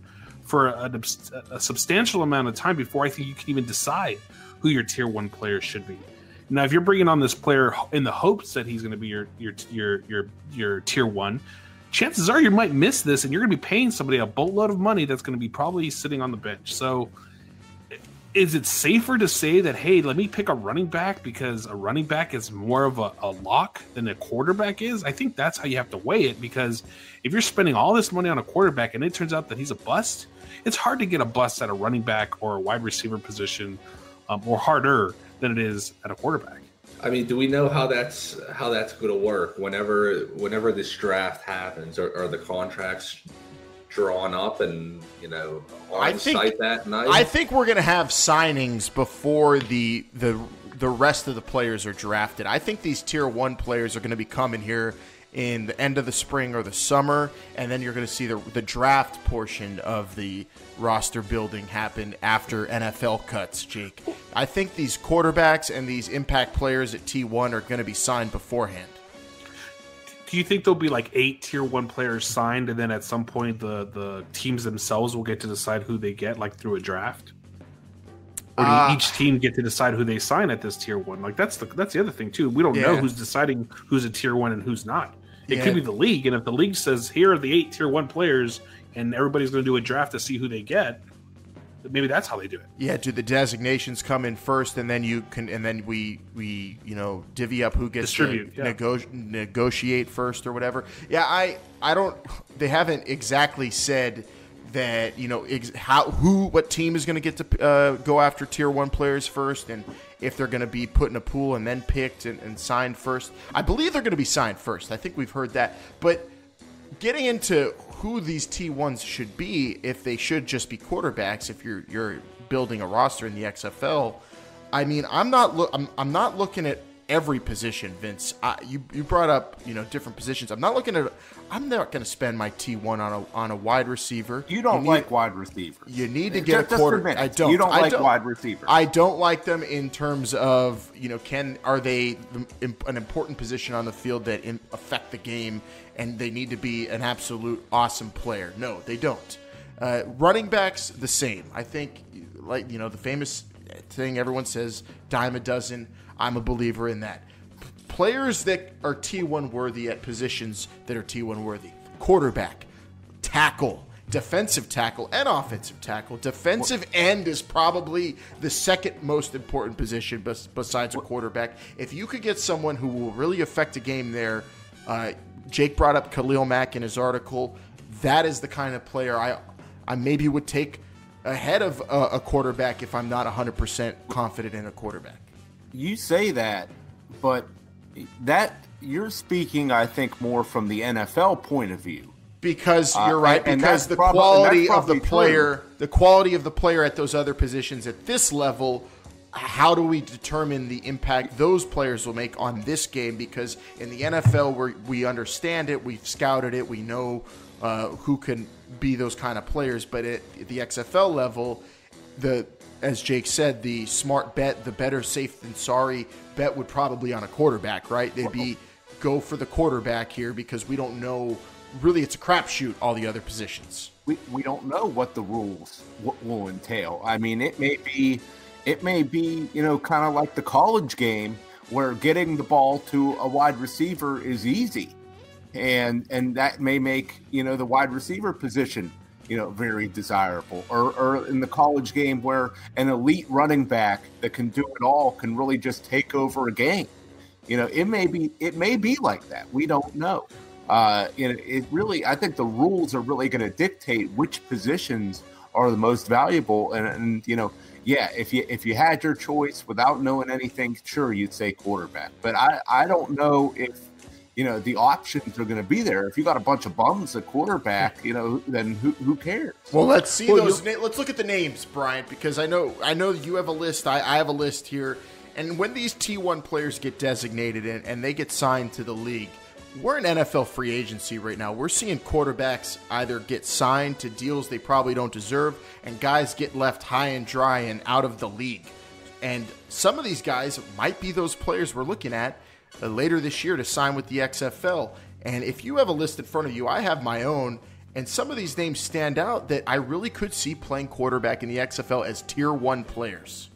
for a substantial amount of time before I think you can even decide who your tier 1 player should be. Now, if you're bringing on this player in the hopes that he's going to be your tier 1, chances are you might miss this, and you're going to be paying somebody a boatload of money that's going to be probably sitting on the bench. So is it safer to say that, hey, let me pick a running back because a running back is more of a lock than a quarterback is? I think that's how you have to weigh it, because if you're spending all this money on a quarterback and it turns out that he's a bust, it's hard to get a bust at a running back or a wide receiver position, or harder than it is at a quarterback. I mean, do we know how that's going to work whenever this draft happens? Are the contracts drawn up and on site that night? I think we're going to have signings before the rest of the players are drafted. I think these tier 1 players are going to be coming here in the end of the spring or the summer, and then you're going to see the draft portion of the roster building happen after NFL cuts, Jake. I think these quarterbacks and these impact players at T1 are going to be signed beforehand. Do you think there'll be like 8 tier 1 players signed, and then at some point the teams themselves will get to decide who they get, like through a draft? Or do each team get to decide who they sign at this tier 1? Like, that's the other thing too. We don't know who's deciding who's a tier 1 and who's not. It could be the league, and if the league says here are the 8 tier 1 players, and everybody's going to do a draft to see who they get, maybe that's how they do it. Yeah, do the designations come in first, and then we divvy up who gets to negotiate first or whatever. Yeah, I don't. They haven't exactly said that what team is going to get to go after tier 1 players first, and if they're going to be put in a pool and then picked and signed first. I believe they're going to be signed first. I think we've heard that. But getting into who these T1s should be, if they should just be quarterbacks, if you're building a roster in the XFL, I mean, I'm not looking at every position, Vince. You brought up different positions. I'm not going to spend my T1 on a wide receiver. You don't like wide receivers. You need to get a quarterback. I don't. You don't like wide receivers. I don't like them in terms of are they an important position on the field that affect the game, and they need to be an absolute awesome player? No, they don't. Running backs, the same. I think the famous thing everyone says, dime a dozen. I'm a believer in that. Players that are T1 worthy at positions that are T1 worthy. Quarterback, tackle, defensive tackle, and offensive tackle. Defensive end is probably the second most important position besides a quarterback. If you could get someone who will really affect a game there, Jake brought up Khalil Mack in his article. That is the kind of player I maybe would take ahead of a quarterback if I'm not 100% confident in a quarterback. You say that, but that you're speaking, I think, more from the NFL point of view. Because you're right. Because the quality of the player at those other positions at this level, how do we determine the impact those players will make on this game? Because in the NFL, we understand it, we've scouted it, we know who can be those kind of players. But at the XFL level, as Jake said, the smart bet, the better safe than sorry bet would probably on a quarterback, right? They'd go for the quarterback here because we don't know. Really, it's a crapshoot, all the other positions. We don't know what the rules will entail. I mean, it may be kind of like the college game where getting the ball to a wide receiver is easy. and that may make the wide receiver position very desirable, or in the college game where an elite running back that can do it all can really just take over a game. It may be like that. We don't know. It really, I think the rules are really going to dictate which positions are the most valuable. And if you had your choice without knowing anything, sure, you'd say quarterback. But I don't know if the options are going to be there. If you got a bunch of bums at quarterback, then who cares? Well, let's see those. Let's look at the names, Brian, because I know you have a list. I have a list here. And when these T1 players get designated and they get signed to the league, we're in NFL free agency right now. We're seeing quarterbacks either get signed to deals they probably don't deserve, and guys get left high and dry and out of the league. And some of these guys might be those players we're looking at later this year to sign with the XFL. And if you have a list in front of you, I have my own, and some of these names stand out that I really could see playing quarterback in the XFL as tier 1 players.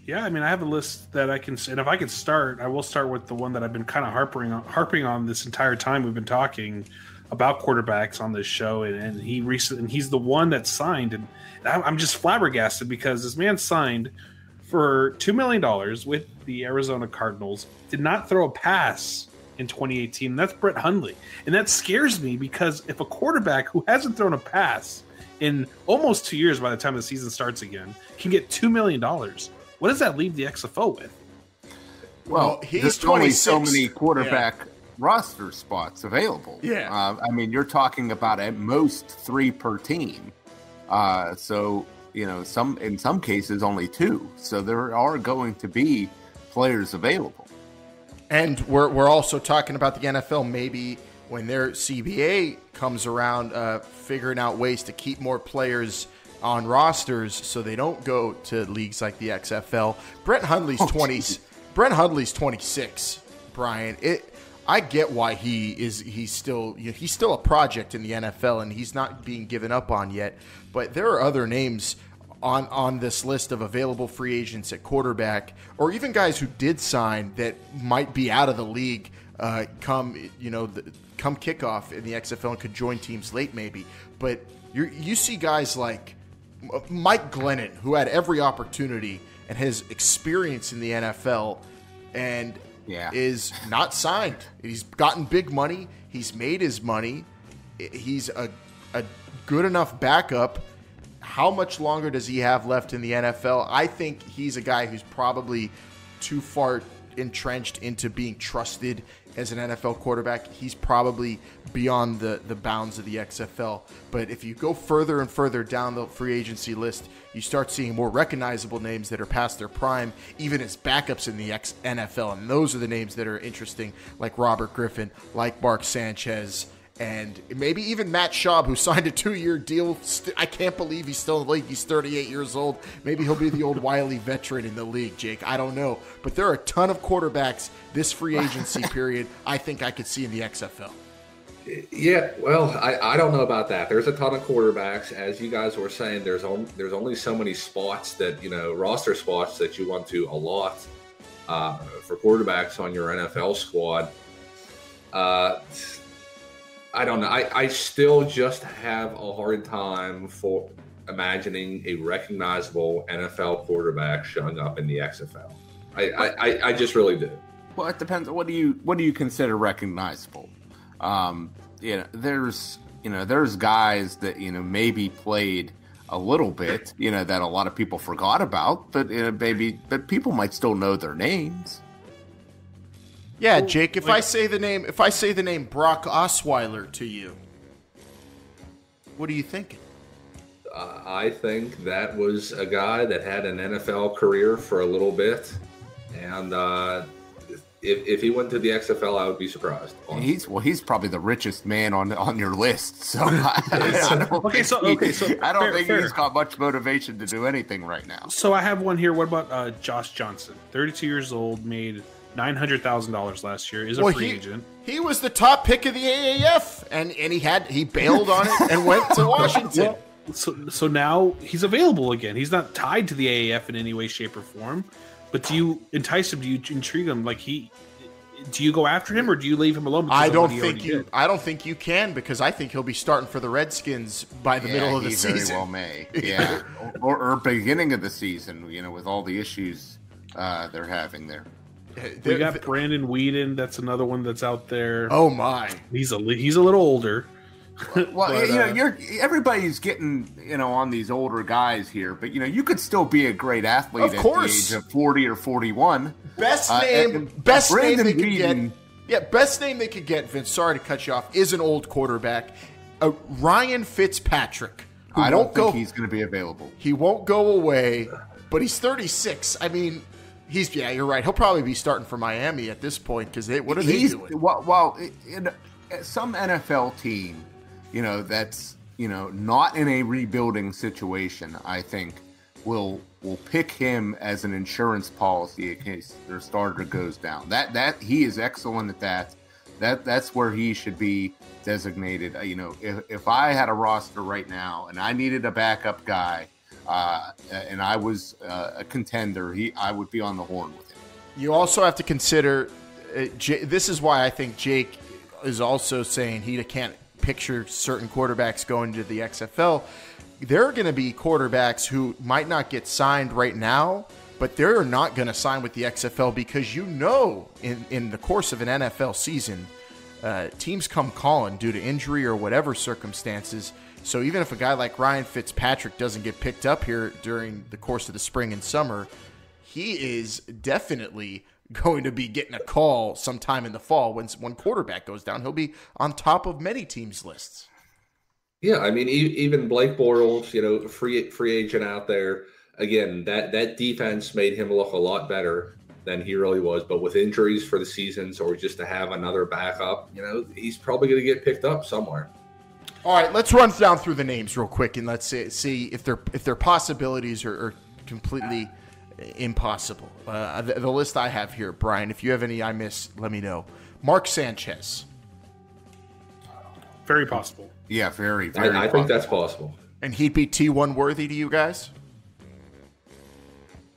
Yeah, I mean, I have a list that I can, and if I could start, I will start with the one that I've been kind of harping on this entire time we've been talking about quarterbacks on this show, and he's the one that signed, and I'm just flabbergasted because this man signed for $2 million with the Arizona Cardinals, did not throw a pass in 2018, and that's Brett Hundley. And that scares me because if a quarterback who hasn't thrown a pass in almost 2 years by the time the season starts again can get $2 million, what does that leave the XFL with? Well, he's 26. Only so many quarterback roster spots available. Yeah. I mean, you're talking about at most 3 per team. In some cases only 2. So there are going to be players available. And we're also talking about the NFL maybe when their CBA comes around, figuring out ways to keep more players on rosters so they don't go to leagues like the XFL. Brett Hundley's 26, Brian. I get why he's still a project in the NFL and he's not being given up on yet. But there are other names on this list of available free agents at quarterback, or even guys who did sign that might be out of the league come kickoff in the XFL and could join teams late maybe. But you see guys like Mike Glennon, who had every opportunity and has experience in the NFL and is not signed. He's gotten big money. He's made his money. He's a good enough backup. How much longer does he have left in the NFL? I think he's a guy who's probably too far entrenched into being trusted as an NFL quarterback. He's probably beyond the bounds of the XFL. But if you go further and further down the free agency list, you start seeing more recognizable names that are past their prime, even as backups in the NFL. And those are the names that are interesting, like Robert Griffin, like Mark Sanchez, and maybe even Matt Schaub, who signed a 2-year deal. I can't believe he's still in the league. He's 38 years old. Maybe he'll be the old wily veteran in the league, Jake. I don't know. But there are a ton of quarterbacks this free agency period I think I could see in the XFL. Yeah, well, I don't know about that. There's a ton of quarterbacks. As you guys were saying, there's only so many spots that, roster spots that you want to allot for quarterbacks on your NFL squad. I don't know. I still just have a hard time for imagining a recognizable NFL quarterback showing up in the XFL. I just really do. Well, it depends. What do you consider recognizable? There's guys that maybe played a little bit, that a lot of people forgot about, but people might still know their names. Yeah, Jake, if I say the name Brock Osweiler to you, what are you thinking? I think that was a guy that had an NFL career for a little bit, and if he went to the XFL, I would be surprised. He's probably the richest man on your list. So I don't think he's got much motivation to do anything right now. So I have one here. What about Josh Johnson? 32 years old, made $900,000 last year, is a free agent. He was the top pick of the AAF, and he bailed on it and went to Washington. Well, so now he's available again. He's not tied to the AAF in any way, shape, or form. But do you entice him? Do you intrigue him? Like do you go after him or do you leave him alone? I don't think you can, because I think he'll be starting for the Redskins by the middle of the season. Very well may. Yeah, or beginning of the season. With all the issues they're having there. We got Brandon Whedon. That's another one that's out there. Oh my, he's a little older. Well, but, everybody's getting on these older guys here, but you could still be a great athlete at the age of 40 or 41. Best name they could get. Yeah, best name they could get, Vince. Sorry to cut you off. Is an old quarterback, Ryan Fitzpatrick. I don't think he's going to be available. He won't go away, but he's 36. I mean. You're right. He'll probably be starting for Miami at this point because what are they doing? Well, in some NFL team, that's not in a rebuilding situation, I think will pick him as an insurance policy in case their starter goes down. That he is excellent at that. That's where he should be designated. If I had a roster right now and I needed a backup guy. And I was a contender, I would be on the horn with him. You also have to consider, this is why I think Jake is also saying he can't picture certain quarterbacks going to the XFL. There are going to be quarterbacks who might not get signed right now, but they're not going to sign with the XFL because in the course of an NFL season, teams come calling due to injury or whatever circumstances. So even if a guy like Ryan Fitzpatrick doesn't get picked up here during the course of the spring and summer, he is definitely going to be getting a call sometime in the fall when quarterback goes down. He'll be on top of many teams' lists. Yeah, I mean, even Blake Bortles, free agent out there. Again, that defense made him look a lot better than he really was. But with injuries for the seasons or just to have another backup, he's probably going to get picked up somewhere. All right, let's run down through the names real quick and let's see if their possibilities are completely impossible. The list I have here, Brian, if you have any I missed, let me know. Mark Sanchez. Very possible. Yeah, very, very I think that's possible. And he'd be T1 worthy to you guys?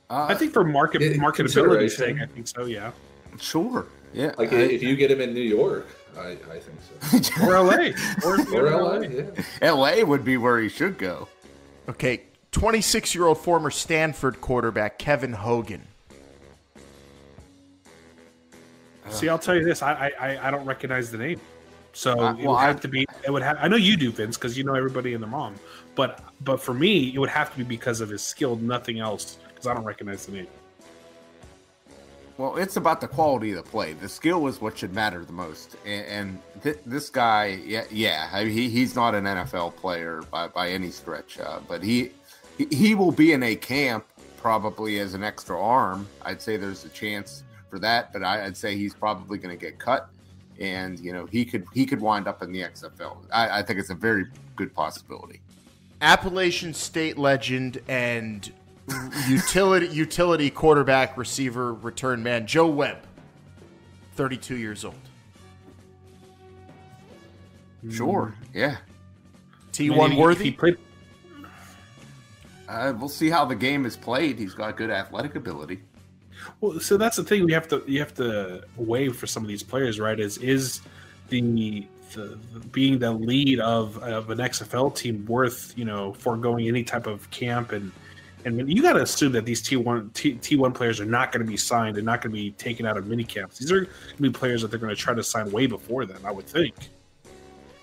I think for marketability sake, I think so, yeah. Sure. Yeah. Like if you get him in New York, I think so. Or LA. Or LA, yeah. LA would be where he should go. Okay, 26-year-old former Stanford quarterback Kevin Hogan. See, I'll tell you this. I don't recognize the name. So it would have to be. It would have. I know you do, Vince, because you know everybody and their mom. But for me, it would have to be because of his skill, nothing else. Because I don't recognize the name. Well, it's about the quality of the play. The skill is what should matter the most. And this guy, he's not an NFL player by any stretch. But he will be in a camp probably as an extra arm. I'd say there's a chance for that, but I'd say he's probably going to get cut. And he could wind up in the XFL. I think it's a very good possibility. Appalachian State legend and utility quarterback, receiver, return man, Joe Webb, 32 years old. Sure, yeah. T1 worthy? We'll see how the game is played. He's got good athletic ability. Well, so that's the thing you have to weigh for some of these players, right? Is the being the lead of an XFL team worth foregoing any type of camp and you got to assume that these T1 players are not going to be signed and not going to be taken out of mini camps. These are going to be players that they're going to try to sign way before then, I would think.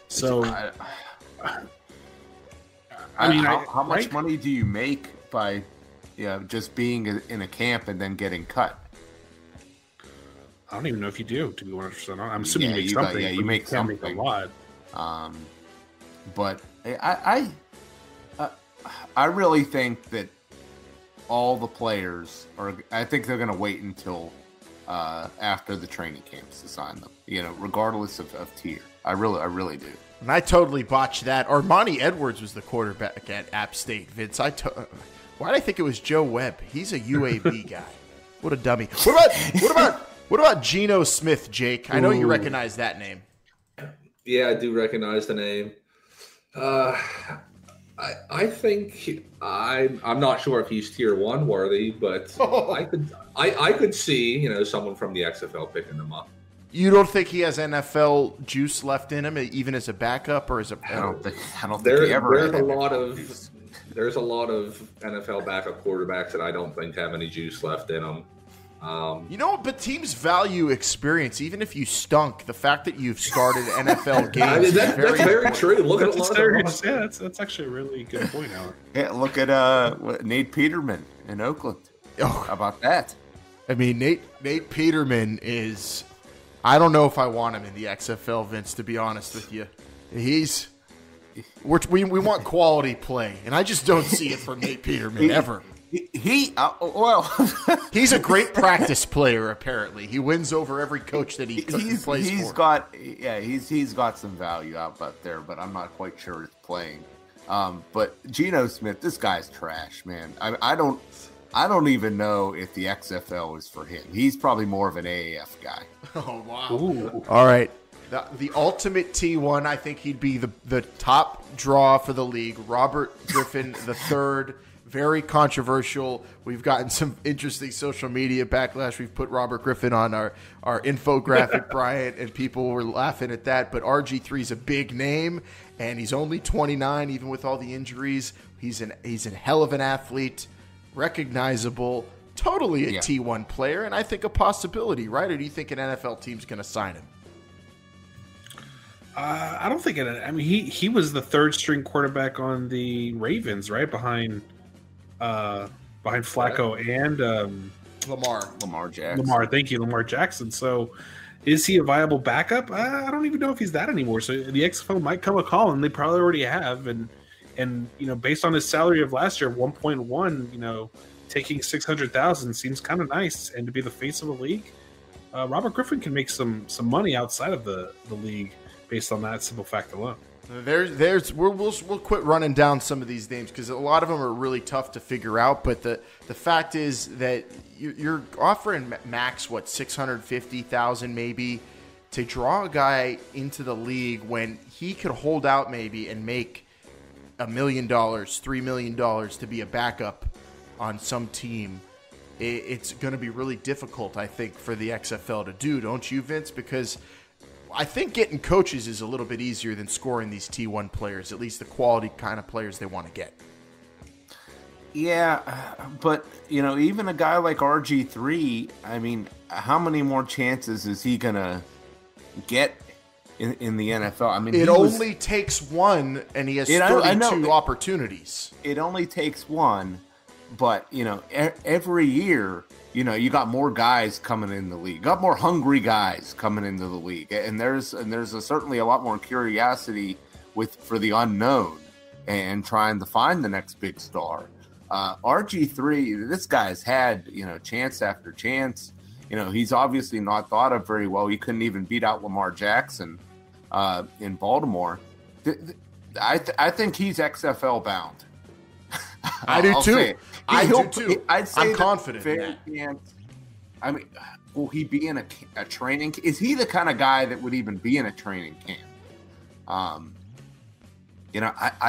So, how much money do you make by just being in a camp and then getting cut? I don't even know if you do, to be 100%. I'm assuming you make something. You make something. Make a lot. But I really think that all the players I think they're going to wait until after the training camps to sign them. Regardless of tier. I really do. And I totally botched that. Or Monty Edwards was the quarterback at App State, Vince. Why did I think it was Joe Webb? He's a UAB guy. What a dummy. What about Geno Smith, Jake? I know you recognize that name. Yeah, I do recognize the name. I think I'm not sure if he's tier 1 worthy, but I could see someone from the XFL picking him up. You don't think he has NFL juice left in him, even as a backup or as a? I don't think he ever. There's a lot of NFL backup quarterbacks that I don't think have any juice left in them. But teams value experience, even if you stunk. The fact that you've started NFL games, that's very true. Look at that's actually a really good point, Alan. Yeah, look at Nate Peterman in Oakland. Oh, how about that? I mean, Nate Peterman is. I don't know if I want him in the XFL, Vince. To be honest with you, we want quality play, and I just don't see it from Nate Peterman ever. He's a great practice player. Apparently, he wins over every coach that he plays for. He's got some value out there, but I'm not quite sure it's playing. But Geno Smith, this guy's trash, man. I don't even know if the XFL is for him. He's probably more of an AAF guy. Oh wow! Ooh. All right, the ultimate T1. I think he'd be the top draw for the league. Robert Griffin III. Very controversial. We've gotten some interesting social media backlash. We've put Robert Griffin on our infographic, Bryant, and people were laughing at that. But RG3 is a big name, and he's only 29, even with all the injuries. He's a hell of an athlete, recognizable, totally a T1 player, and I think a possibility, right? Or do you think an NFL team's going to sign him? I don't think it. I mean, he was the third string quarterback on the Ravens, right behind Flacco and Lamar Jackson. Lamar Jackson. So, is he a viable backup? I don't even know if he's that anymore. So the XFL might come a call, and they probably already have. And based on his salary of last year, 1.1, taking 600,000 seems kind of nice. And to be the face of the league, Robert Griffin can make some money outside of the league based on that simple fact alone. We'll quit running down some of these names because a lot of them are really tough to figure out. But the fact is that you're offering max 650,000 maybe to draw a guy into the league when he could hold out maybe and make $1 million, $3 million to be a backup on some team. It's going to be really difficult, I think, for the XFL to do, don't you, Vince? Because I think getting coaches is a little bit easier than scoring these T1 players, at least the quality kind of players they want to get. Yeah, but, even a guy like RG3, I mean, how many more chances is he going to get in the NFL? I mean, it only takes one, and he has 32 opportunities. It only takes one, but, every year, you got more guys coming in the league, got more hungry guys coming into the league, and there's certainly a lot more curiosity for the unknown and trying to find the next big star. RG3, this guy's had chance after chance. He's obviously not thought of very well. He couldn't even beat out Lamar Jackson in Baltimore. I think he's XFL bound. I do too. I'd say I'm confident in that. I mean, will he be in a training? Is he the kind of guy that would even be in a training camp? I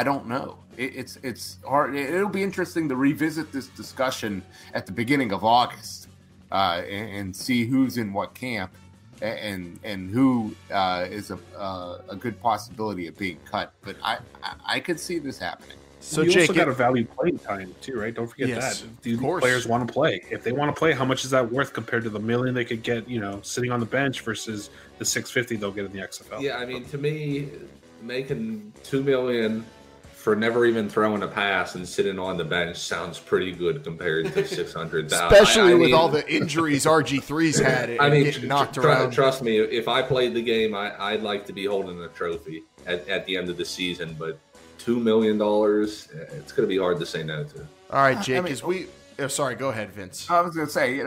don't know. It's hard. It'll be interesting to revisit this discussion at the beginning of August and see who's in what camp and who is a good possibility of being cut. But I could see this happening. So you also got to value playing time too, right? Don't forget that. Do players want to play? If they want to play, how much is that worth compared to the $1 million they could get, sitting on the bench versus the $650 they'll get in the XFL? Yeah, I mean, to me, making $2 million for never even throwing a pass and sitting on the bench sounds pretty good compared to 600,000. Especially with all the injuries RG3's had and getting knocked around. Trust me, if I played the game, I'd like to be holding a trophy at the end of the season, but $2 million, it's going to be hard to say no to. All right, Jake, sorry, go ahead, Vince. I was going to say,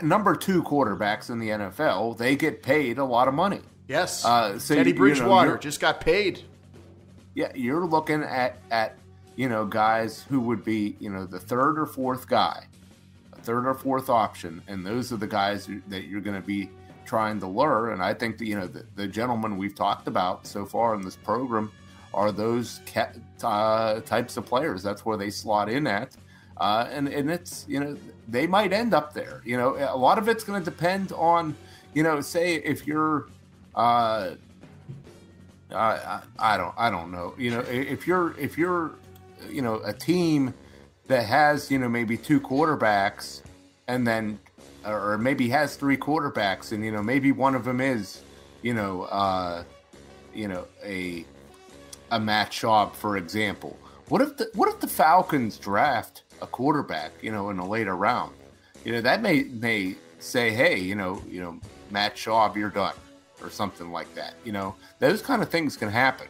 number 2 quarterbacks in the NFL, they get paid a lot of money. Yes. Teddy Bridgewater just got paid. Yeah, you're looking at guys who would be, the third or fourth guy, a third or fourth option, and those are the guys that you're going to be trying to lure. And I think the gentlemen we've talked about so far in this program are those types of players. That's where they slot in at. And it's, they might end up there. A lot of it's going to depend on, say if you're, I don't know, if you're, a team that has, maybe two quarterbacks and then, or maybe has three quarterbacks and, maybe one of them is, a Matt Schaub, for example. What if the Falcons draft a quarterback, in a later round? That may say, hey, Matt Schaub, you're done, or something like that. Those kind of things can happen.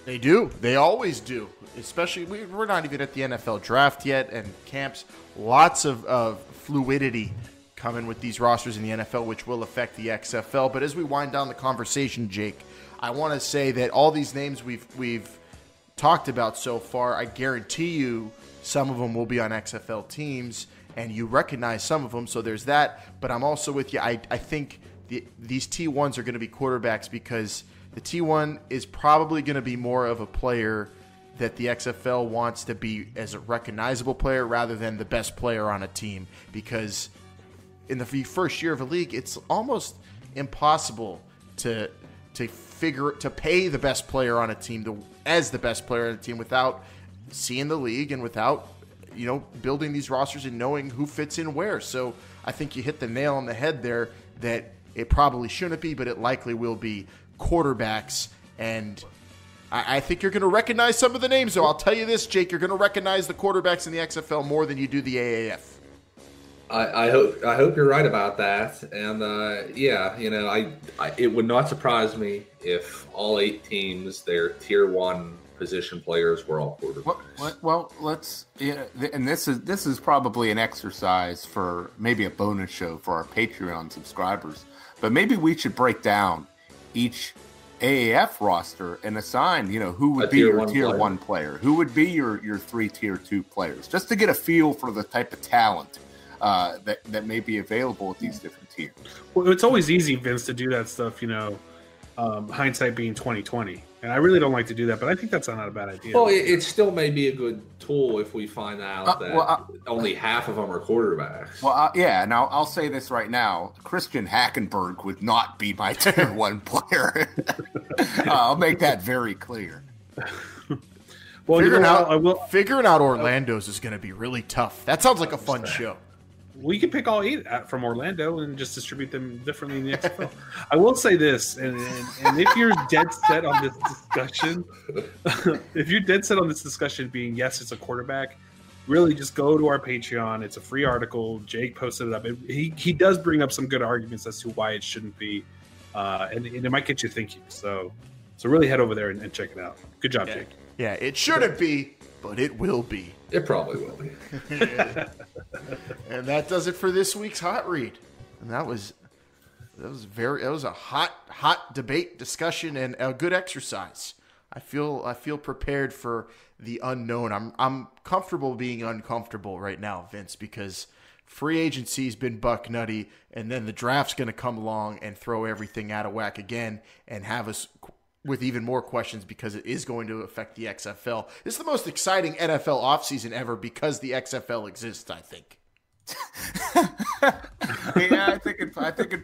They do. They always do. Especially, we're not even at the NFL draft yet, and camps. Lots of fluidity coming with these rosters in the NFL, which will affect the XFL. But as we wind down the conversation, Jake, I want to say that all these names we've talked about so far, I guarantee you some of them will be on XFL teams, and you recognize some of them, so there's that. But I'm also with you. I think these T1s are going to be quarterbacks because the T1 is probably going to be more of a player that the XFL wants to be as a recognizable player rather than the best player on a team, because in the first year of a league, it's almost impossible to pay the best player on a team as the best player on a team without seeing the league and without building these rosters and knowing who fits in where. So I think you hit the nail on the head there that it probably shouldn't be, but it likely will be quarterbacks. And I think you're going to recognize some of the names, though. I'll tell you this, Jake, you're going to recognize the quarterbacks in the XFL more than you do the AAF. I hope you're right about that. And it would not surprise me if all 8 teams, their tier 1 position players were all quarterbacks. Well, and this is probably an exercise for maybe a bonus show for our Patreon subscribers. But maybe we should break down each AAF roster and assign, who would be your tier 1 player, who would be your 3 tier 2 players, just to get a feel for the type of talent that may be available at these different tiers. Well, it's always easy, Vince, to do that stuff, hindsight being 2020. And I really don't like to do that, but I think that's not a bad idea. Well, it still may be a good tool if we find out that only half of them are quarterbacks. Well, and I'll say this right now. Christian Hackenberg would not be my tier 1 player. I'll make that very clear. Well, figuring out Orlando's is going to be really tough. That sounds like a fun show. We could pick all 8 from Orlando and just distribute them differently in the XFL. I will say this, and if you're dead set on this discussion, being yes, it's a quarterback, really just go to our Patreon. It's a free article. Jake posted it up. He does bring up some good arguments as to why it shouldn't be, and it might get you thinking. So really head over there and check it out. Good job, Jake. Yeah, it shouldn't be, but it will be. It probably will be. And that does it for this week's Hot Read. And that was a hot debate discussion and a good exercise. I feel prepared for the unknown. I'm comfortable being uncomfortable right now, Vince, because free agency's been buck nutty, and then the draft's going to come along and throw everything out of whack again and have us with even more questions because it is going to affect the XFL. This is the most exciting NFL offseason ever because the XFL exists, I think. Yeah, I think it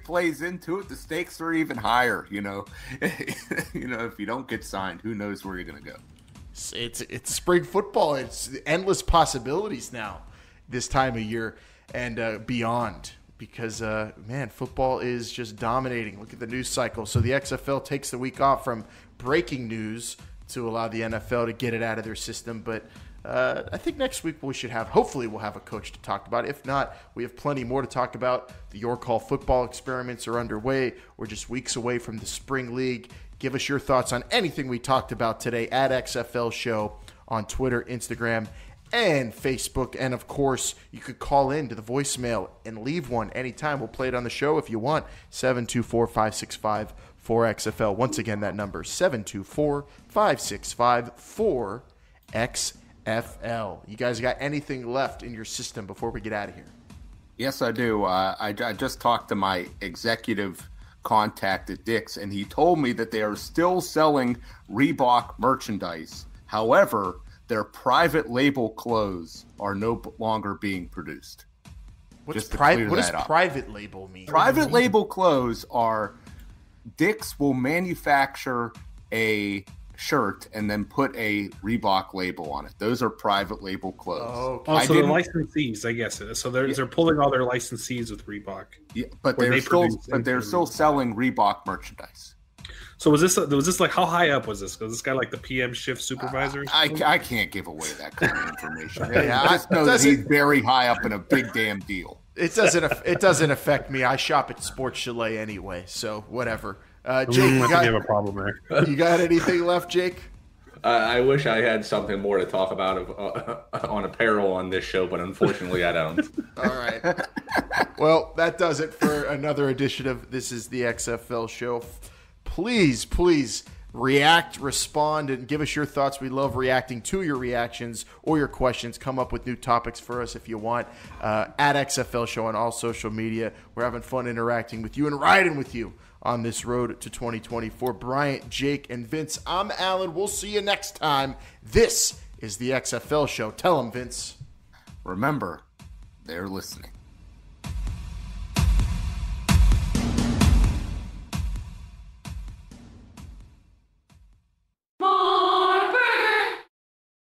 plays into it. The stakes are even higher, if you don't get signed, who knows where you're going to go. It's spring football. It's endless possibilities now this time of year and beyond. Because, football is just dominating. Look at the news cycle. So the XFL takes the week off from breaking news to allow the NFL to get it out of their system. But I think next week hopefully we'll have a coach to talk about. If not, we have plenty more to talk about. The York Hall football experiments are underway. We're just weeks away from the spring league. Give us your thoughts on anything we talked about today at XFL Show on Twitter, Instagram, and Facebook. And of course, you could call in to the voicemail and leave one anytime. We'll play it on the show if you want. 724-565-4XFL. Once again, that number 724-565-4XFL. You guys got anything left in your system before we get out of here? Yes, I do. I just talked to my executive contact at Dick's, and he told me that they are still selling Reebok merchandise. However, their private label clothes are no longer being produced. What does private label mean? Private label clothes are Dick's will manufacture a shirt and then put a Reebok label on it. Those are private label clothes. Oh, so they're licensees, I guess. So they're pulling all their licensees with Reebok. Yeah, but they're still selling Reebok merchandise. So was this like, how high up was this? Was this guy like the PM shift supervisor? I can't give away that kind of information. I just know that he's very high up in a big damn deal. It doesn't affect me. I shop at Sports Chalet anyway, so whatever. Jake, you have a problem there. You got anything left, Jake? I wish I had something more to talk about on apparel on this show, but unfortunately I don't. All right. Well, that does it for another edition of This is the XFL Show. Please react, respond, and give us your thoughts. We love reacting to your reactions or your questions. Come up with new topics for us if you want. At XFL Show on all social media. We're having fun interacting with you and riding with you on this road to 2024. Bryant, Jake, and Vince, I'm Alan. We'll see you next time. This is the XFL Show. Tell them, Vince. Remember, they're listening.